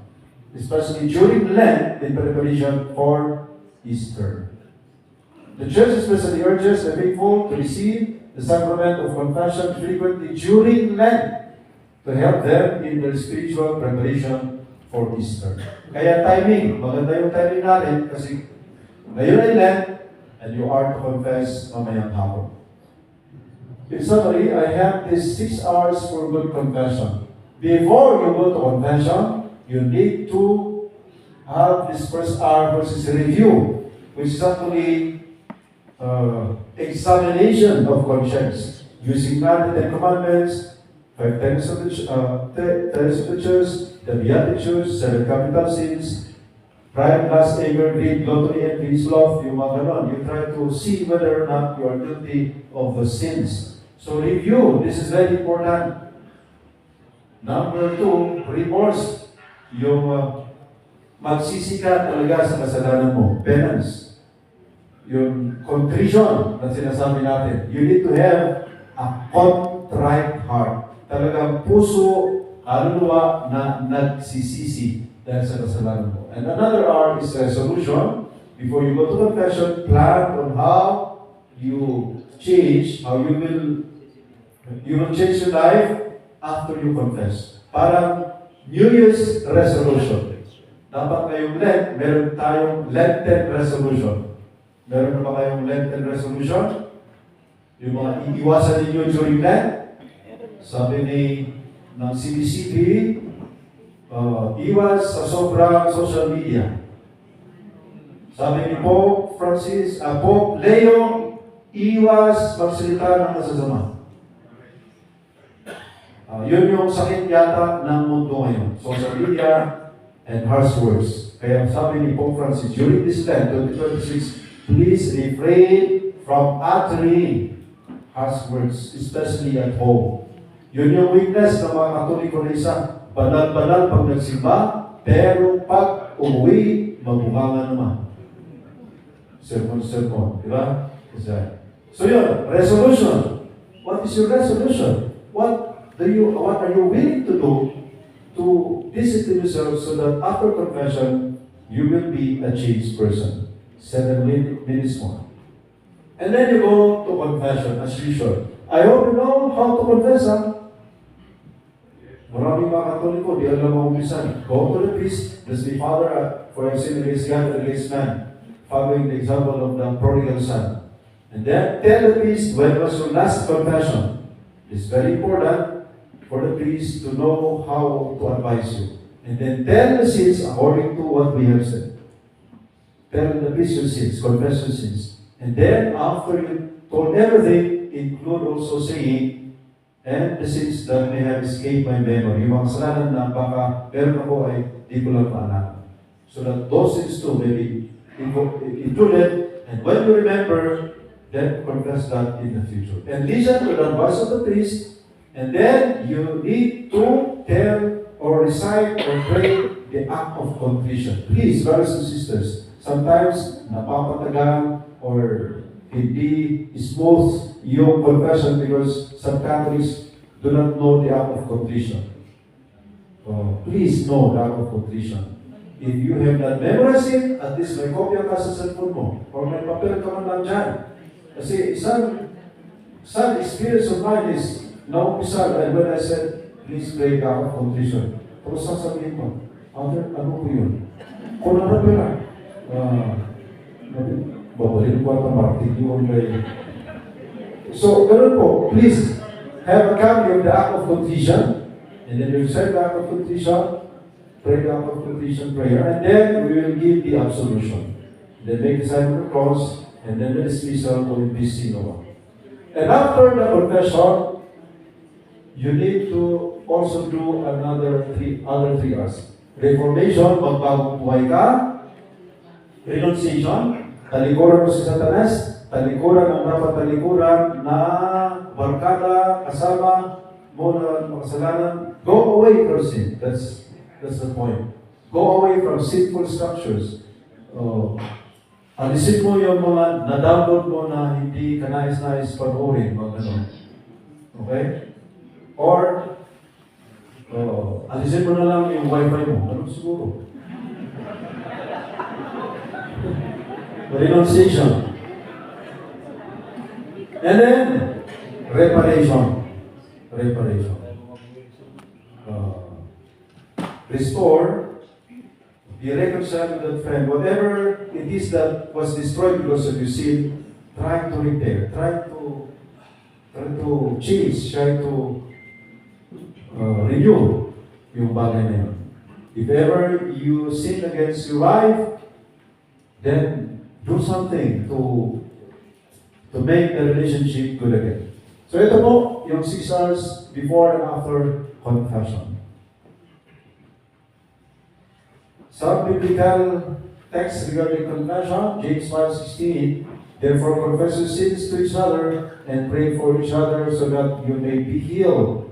Especially during Lent in preparation for Easter. The Church especially urges the faithful to receive the sacrament of confession frequently during Lent to help them in their spiritual preparation for Easter. Kaya timing, maganda yung timing natin kasi ngayon ay Lent and you are to confess mamayang hapon. In summary, I have these 6 hours for good confession. Before you go to confession, you need to have this first hour versus review, which is actually examination of conscience, using not the 10 Commandments, 5 tenets of the Church, the Beatitudes, 7 capital sins, pride, lust, anger, greed, gluttony, envy, sloth, yung mga ganon. You try to see whether or not you are guilty of the sins. So review, this is very important. Number 2, remorse. Yung magsisi ka talaga sa kasalanan mo. Penance. Yung contrition na sinasabi natin. You need to have a contrite heart. Talagang puso, kaluluwa na nagsisisi dahil sa kasalanan mo. And another R is resolution. Before you go to confession, plan on how you change, how you will change your life after you confess. Parang New Year's resolution. Dapat ngayong Lent, meron tayong Lenten resolution. Meron na ba kayong Lenten resolution? Yung mga iiwasan ninyo during Lent? Sabi ng CBCP, iwas sa sobrang social media. Sabi ni Pope Leo, iwas magsalita ng masasama. Yun yung sakit yata ng mundo ngayon. Social media and harsh words. Kaya sabi ni Pope Francis, during this Lent, 2026, please refrain from uttering harsh words, especially at home. Yun yung weakness ng mga Katoliko na isa. Banal-banal pag nagsimba, pero pag umuwi, magbunganga naman. Sermon, di ba? Exactly. So yun, resolution. What is your resolution? What are you willing to do to discipline yourself so that after confession, you will be a changed person? 7 minutes more. And then you go to confession as usual. I hope you know how to confess, ha? Maraming mga Katoliko, di alam mo umpisan. Go to the priest, bless me, Father, for I have sinned against God and against man, following the example of the prodigal son. And then tell the priest when was your last confession. It's very important for the priest to know how to advise you. And then tell the sins according to what we have said. Tell the priest your sins, confess your sins. And then after you told everything, include also saying, and the sins that may have escaped my memory. Yung mga kasalanan na baka meron ako ay di ko lang paalala. So that those sins too may be included. And when you remember, then confess that in the future. And listen to the advice of the priest. And then you need to tell or recite or pray the act of contrition. Please, brothers and sisters, sometimes napapatagal or hindi smooth yung confession because some Catholics do not know the act of contrition. Please know the act of contrition. If you have not memorized it, at least may kopya ka sa cellphone mo or may papel ka man lang dyan. Kasi some experience of mine is naumpisa and when I said, please pray the act of contrition. Tapos sasabihin ko, Father, ano po yun? Kung ano pera? Babalin ko at ang martigyon kayo. So, ganun po, please have a copy of the act of contrition, and then you recite the act of contrition, pray the act of contrition prayer, and then we will give the absolution. Then make the sign of the cross, and then the dismissal will be seen over. And after the confession, you need to also do other three R's. Reformation, magbagong buhay ka. Renunciation, talikuran mo si Satanas, talikuran ang dapat talikuran na barkada, kasama mo na makasalanan. Go away from sin. That's the point. Go away from sinful structures. Alisin mo yung mga na-download mo na hindi ka nais-nais panoorin. Okay? Or, alisin mo na lang yung wifi mo. Ano siguro? Renunciation. And then, reparation. Restore, be reconciled with that friend. Whatever it is that was destroyed because of your sin, try to repair, try to change, try to renew yung bagay na yun. If ever you sin against your wife, then do something to make the relationship good again. So ito po, yung 6 hours before and after confession. Some biblical texts regarding confession, James 5:16, therefore confess your sins to each other and pray for each other so that you may be healed.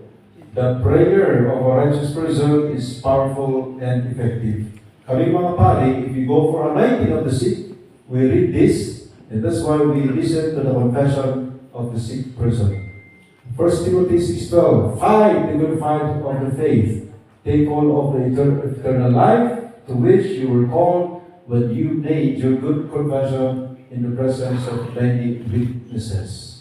The prayer of a righteous person is powerful and effective. Kaming mga pari, if you go for anointing of the sick, we read this, and that's why we listen to the confession of the sick person. 1 Timothy 6:12, fight the good fight of the faith. Take hold of the eternal life to which you were called when you made your good confession in the presence of many witnesses.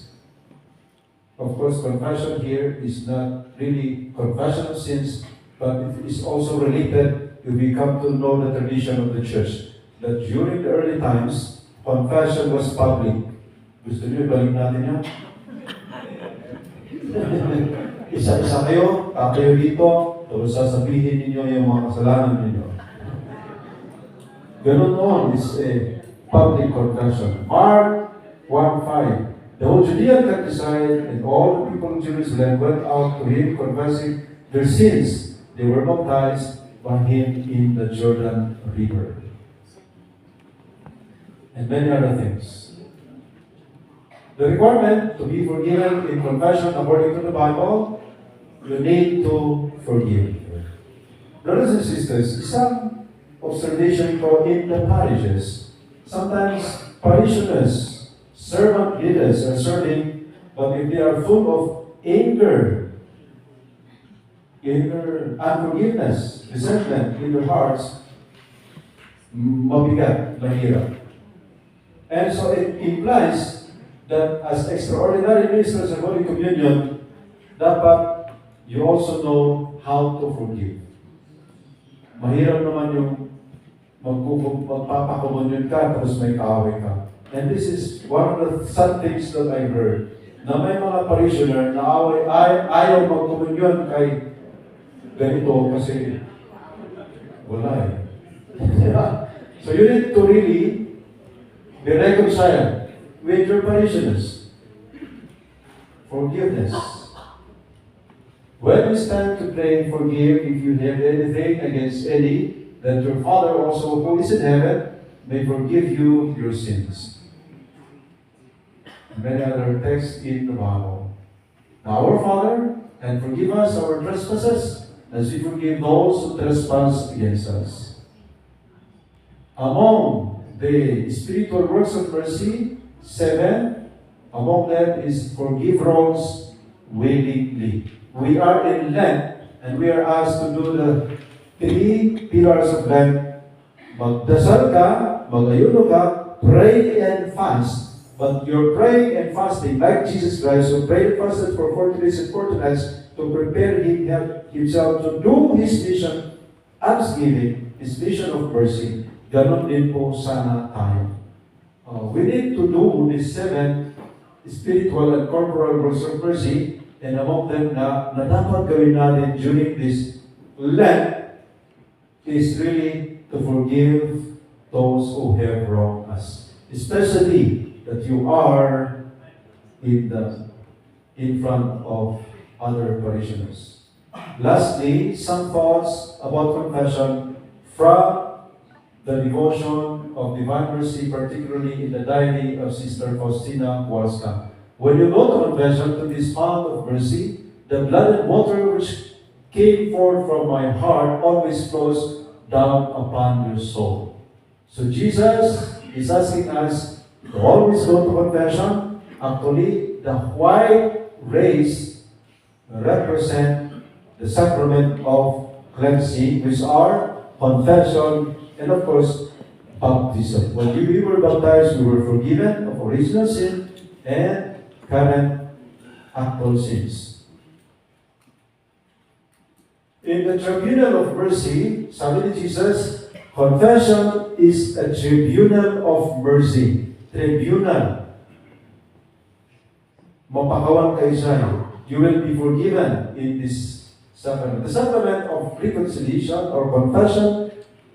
Of course, confession here is not really confession of sins, but it is also related if we come to know the tradition of the church, that during the early times, confession was public. Gusto niyo balik natin yan? Isa-isa kayo, kayo dito, tapos sasabihin ninyo yung mga kasalanan ninyo. Ganun noon is a public confession. Mark 1:5. The whole Judean countryside and all the people of Jerusalem went out to him confessing their sins. They were baptized by him in the Jordan River. And many other things. The requirement to be forgiven in confession according to the Bible, you need to forgive. Brothers and sisters, some observation for in the parishes, sometimes parishioners, servant leaders are serving, But if they are full of anger, unforgiveness, resentment in their hearts, mabigat, mahirap. And so it implies that as extraordinary ministers of Holy Communion, dapat you also know how to forgive. Mahirap naman yung magpapakomunyon ka tapos may kaaway ka. And this is one of the sad things that I heard, na may mga parishioner na ayaw magkomunyon kay ganito kasi wala eh. So you need to really be reconciled with your parishioners. Forgiveness. When it's time to pray, forgive if you have anything against any, that your Father also who is in heaven may forgive you your sins. Many other texts in the Bible. Now, our Father, and forgive us our trespasses, as we forgive those who trespass against us. Among the spiritual works of mercy, 7, among them is forgive wrongs willingly. We are in Lent, and we are asked to do the 3 pillars of Lent. Magdasal ka, mag-ayuno ka, pray and fast. But you're praying and fasting like Jesus Christ, who prayed and fasted for 40 days and 40 nights to prepare himself to do his mission, thanksgiving, his mission of mercy. Ganon din po sana tayo. We need to do these 7 spiritual and corporal works of mercy, and among them na dapat gawin natin during this Lent is really to forgive those who have wronged us. Especially that you are in front of other parishioners. Lastly, some thoughts about confession from the devotion of Divine Mercy, particularly in the diary of Sister Faustina Kowalska. When you go to confession to this fount of mercy, the blood and water which came forth from my heart always flows down upon your soul. So Jesus is asking us to always go to confession. Actually, the white rays represent the sacrament of cleansing, which are confession and, of course, baptism. When we were baptized, we were forgiven of original sin and current actual sins. In the tribunal of mercy, sabi ni Jesus, confession is a tribunal of mercy. Tribunal. Mapakawan kayo sa'yo. You will be forgiven in this sacrament. The sacrament of reconciliation or confession,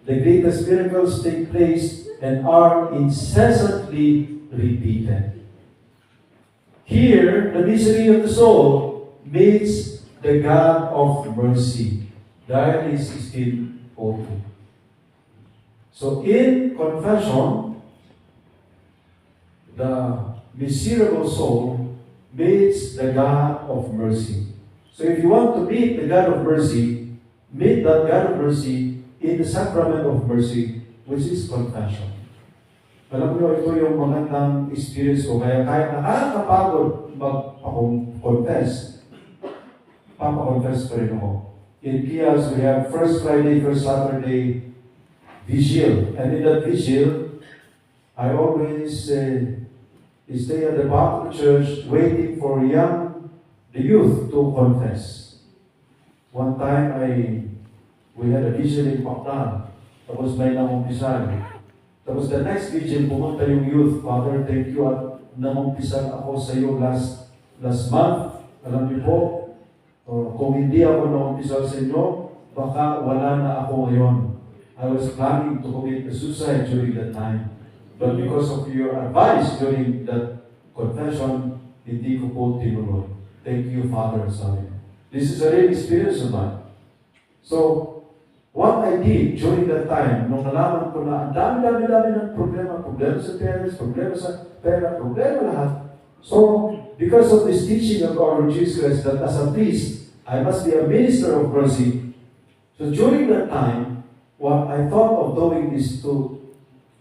the greatest miracles take place and are incessantly repeated. Here, the misery of the soul meets the God of mercy. Diary 16:02. So in confession, the miserable soul meets the God of mercy. So if you want to meet the God of mercy, meet that God of mercy in the sacrament of mercy, which is confession. Alam niyo, ito yung magandang experience ko. Kaya kahit nakakapagod mag-confess, papakonfess pa rin ako. In Kias, we have first Friday, first Saturday vigil. And in that vigil, I always stay at the back of the church waiting for the youth to confess. One time, we had a vigil in Paklan. Tapos may namumpisan. Tapos the next vigil, pumunta yung youth, Father, thank you at namumpisan ako sa iyo last month. Alam niyo po, kung hindi ako namumpisan sa inyo, baka wala na ako ngayon. I was planning to commit suicide during that time. But because of your advice during that confession, hindi ko po tinuloy. Thank you, Father, sabi. This is a real experience of mine. So, what I did during that time, nung nalaman ko na ang dami ng problema sa parents, problema sa pera, problema lahat. So, because of this teaching of our Lord Jesus Christ, that as a priest, I must be a minister of mercy. So during that time, what I thought of doing is to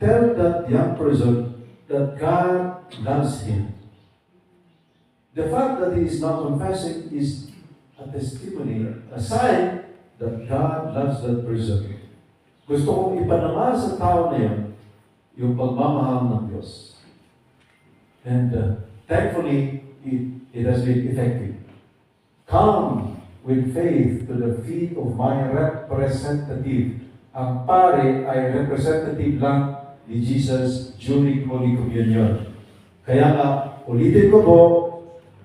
tell that young person that God loves him. the fact that he is not confessing is a testimony, a sign that God loves that person. Gusto kong ipanama sa tao na yun yung pagmamahal ng Diyos. And thankfully, it has been effective. Come with faith to the feet of my representative. Ang pare ay representative lang ni Jesus during Holy Communion. Kaya nga, ulitin ko po,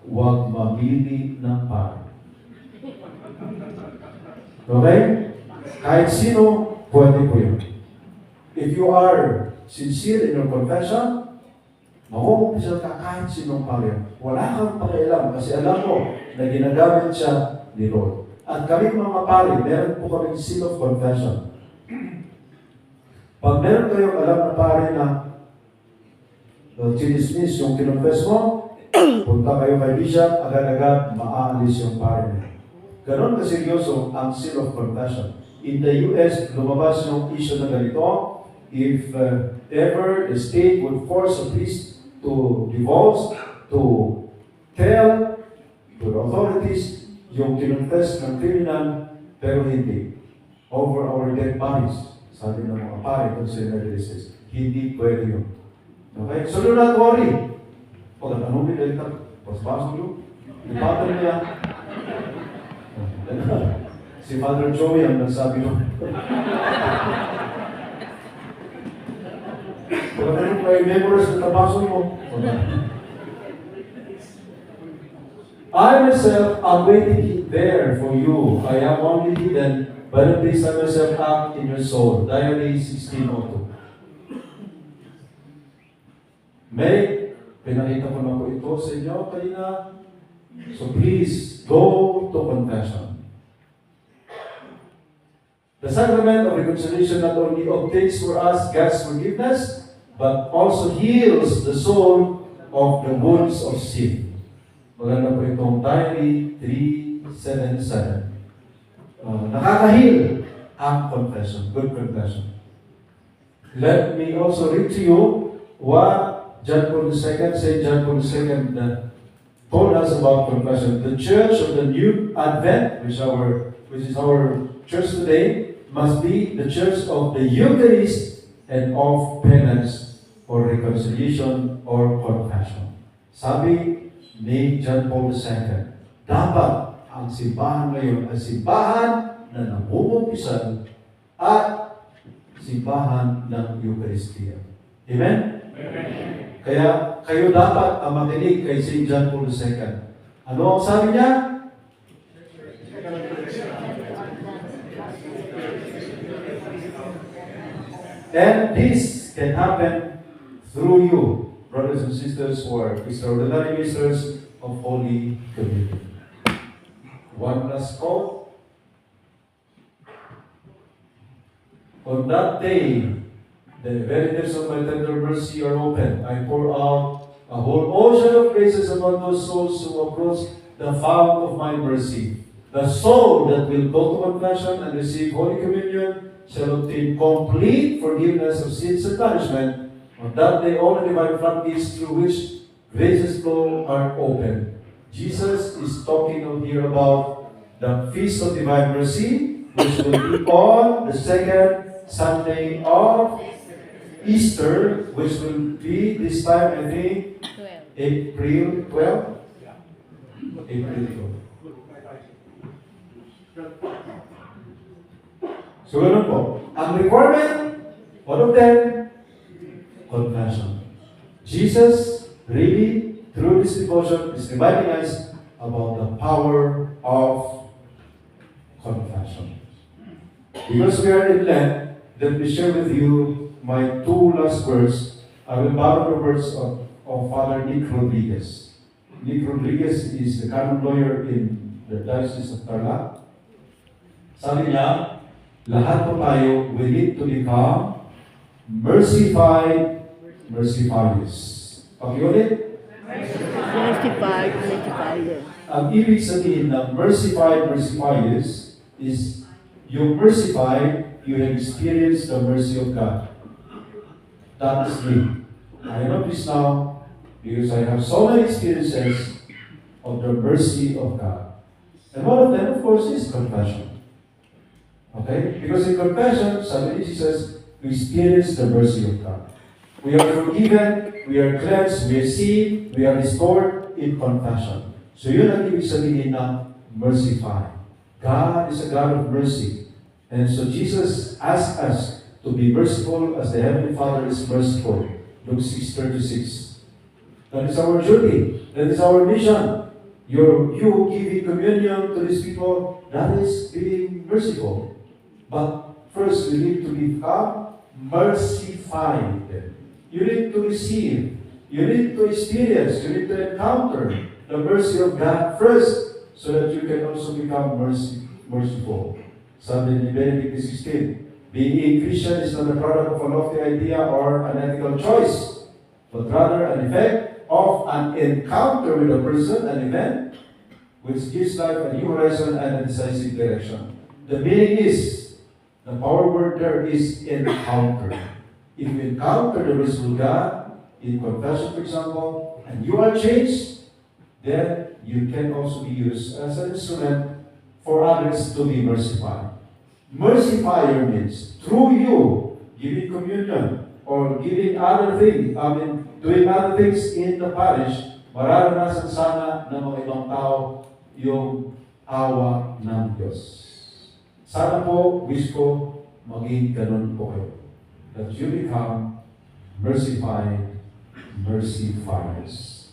huwag mamili ng pare. Okay? Kahit sino, pwede po yun. If you are sincere in your confession, makukumpisa ka kahit sinong pare. Wala kang pakialam kasi alam mo na ginagamit siya ni Lord. At kami mga pare, meron po kami seal of confession. Pag meron kayong alam na pare na chinismis yung kinonfess mo, punta kayo kay Bishop, agad-agad maaalis yung pare niya. Ganon kaseryoso ang seal of confession. In the US, lumabas yung issue na ganito. If ever the state would force a priest to divulge, to tell to the authorities yung kinonfess ng criminal, pero hindi. Over our dead bodies. Sabi ng mga pare doon sa United States, hindi pwede yun. Okay? So do not worry. O, anong binilita? Pasbasok yun. Ipatan niya. Si Father Joey ang nagsabi nun. Kung ano may memories na tabasok mo. I myself am waiting there for you. I am only hidden, but please let myself act in your soul. Diary 16:02. May, pinakita ko na po ito sa inyo kanina. So please, go to confession. The sacrament of reconciliation not only obtains for us God's forgiveness, but also heals the soul of the wounds of sin. Maganda po itong Diary 3:77. Nakakahil ang confession, good confession. Let me also read to you what John Paul II, St. John Paul II told us about confession. The Church of the New Advent, which is our church today, must be the church of the Eucharist and of penance or reconciliation or confession. Sabi ni John Paul II, dapat ang simbahan ngayon ay simbahan na namumumpisan at simbahan ng Eucharistia. Amen? Amen. Kaya kayo dapat ang makinig kay St. John Paul II. Ano ang sabi niya? And this can happen through you, brothers and sisters, who are extraordinary ministers of Holy Communion. One last call. On that day, the very depths of my tender mercy are open. I pour out a whole ocean of graces upon those souls who approach the fount of my mercy. The soul that will go to confession and receive Holy Communion shall obtain complete forgiveness of sins and punishment. On that day, all the divine floodgates through which graces flow are open. Jesus is talking here about the Feast of Divine Mercy, which will be on the second Sunday of Easter, which will be this time, I think, April 12? April 12. So, ganun po. Ang requirement, one of them, confession. Jesus really, through this devotion, is reminding us about the power of confession. Because we are in Lent, let me share with you my two last words. I will borrow the words of Father Nick Rodriguez. Nick Rodriguez is the canon lawyer in the Diocese of Tarlac. Sabi niya, lahat po tayo, we need to become mercified, mercifiers. Pakiulit? Mercified. Ang ibig sabihin ng mercified, mercifiers is yung mercified, you have experienced the mercy of God. That is me. I know this now because I have so many experiences of the mercy of God. And one of them, of course, is confession. Okay? Because in confession, somebody says, we experience the mercy of God. We are forgiven, we are cleansed, we are seen, we are restored in confession. So yun ang ibig sabihin ng mercify. God is a God of mercy. And so Jesus asked us to be merciful as the Heavenly Father is merciful. Luke 6:36. That is our duty. That is our mission. You giving communion to these people, that is being merciful. But first, we need to become mercified. You need to receive. You need to experience. You need to encounter the mercy of God first, so that you can also become merciful. Sabi ni Benedict XVI, being a Christian is not a product of a lofty idea or an ethical choice, but rather an effect of an encounter with a person, an event, which gives life a new horizon and a decisive direction. The meaning is, the power word there is encounter. If you encounter the merciful God, in confession, for example, and you are changed, then you can also be used as an instrument for others to be mercified. Mercifier means, through you, giving communion, or giving other things, doing other things in the parish, mararanasan sana ng mga ibang tao yung awa ng Diyos. Sana po, wish ko, maging ganun po kayo. That you become mercified, mercifiers.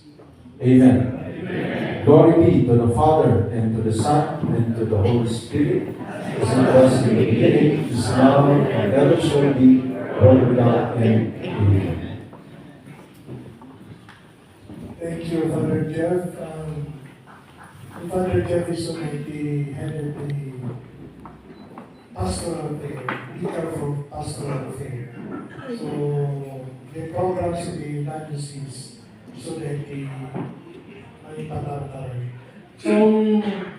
Amen. Glory be to the Father, and to the Son, and to the Holy Spirit, as it was in the beginning, is now, and ever shall be, world without end. Amen. Thank you, Father Jeff. Father Jeff is already headed the pastoral affair, leader for pastoral affair. So the programs in the diocese so that the ay pataray. So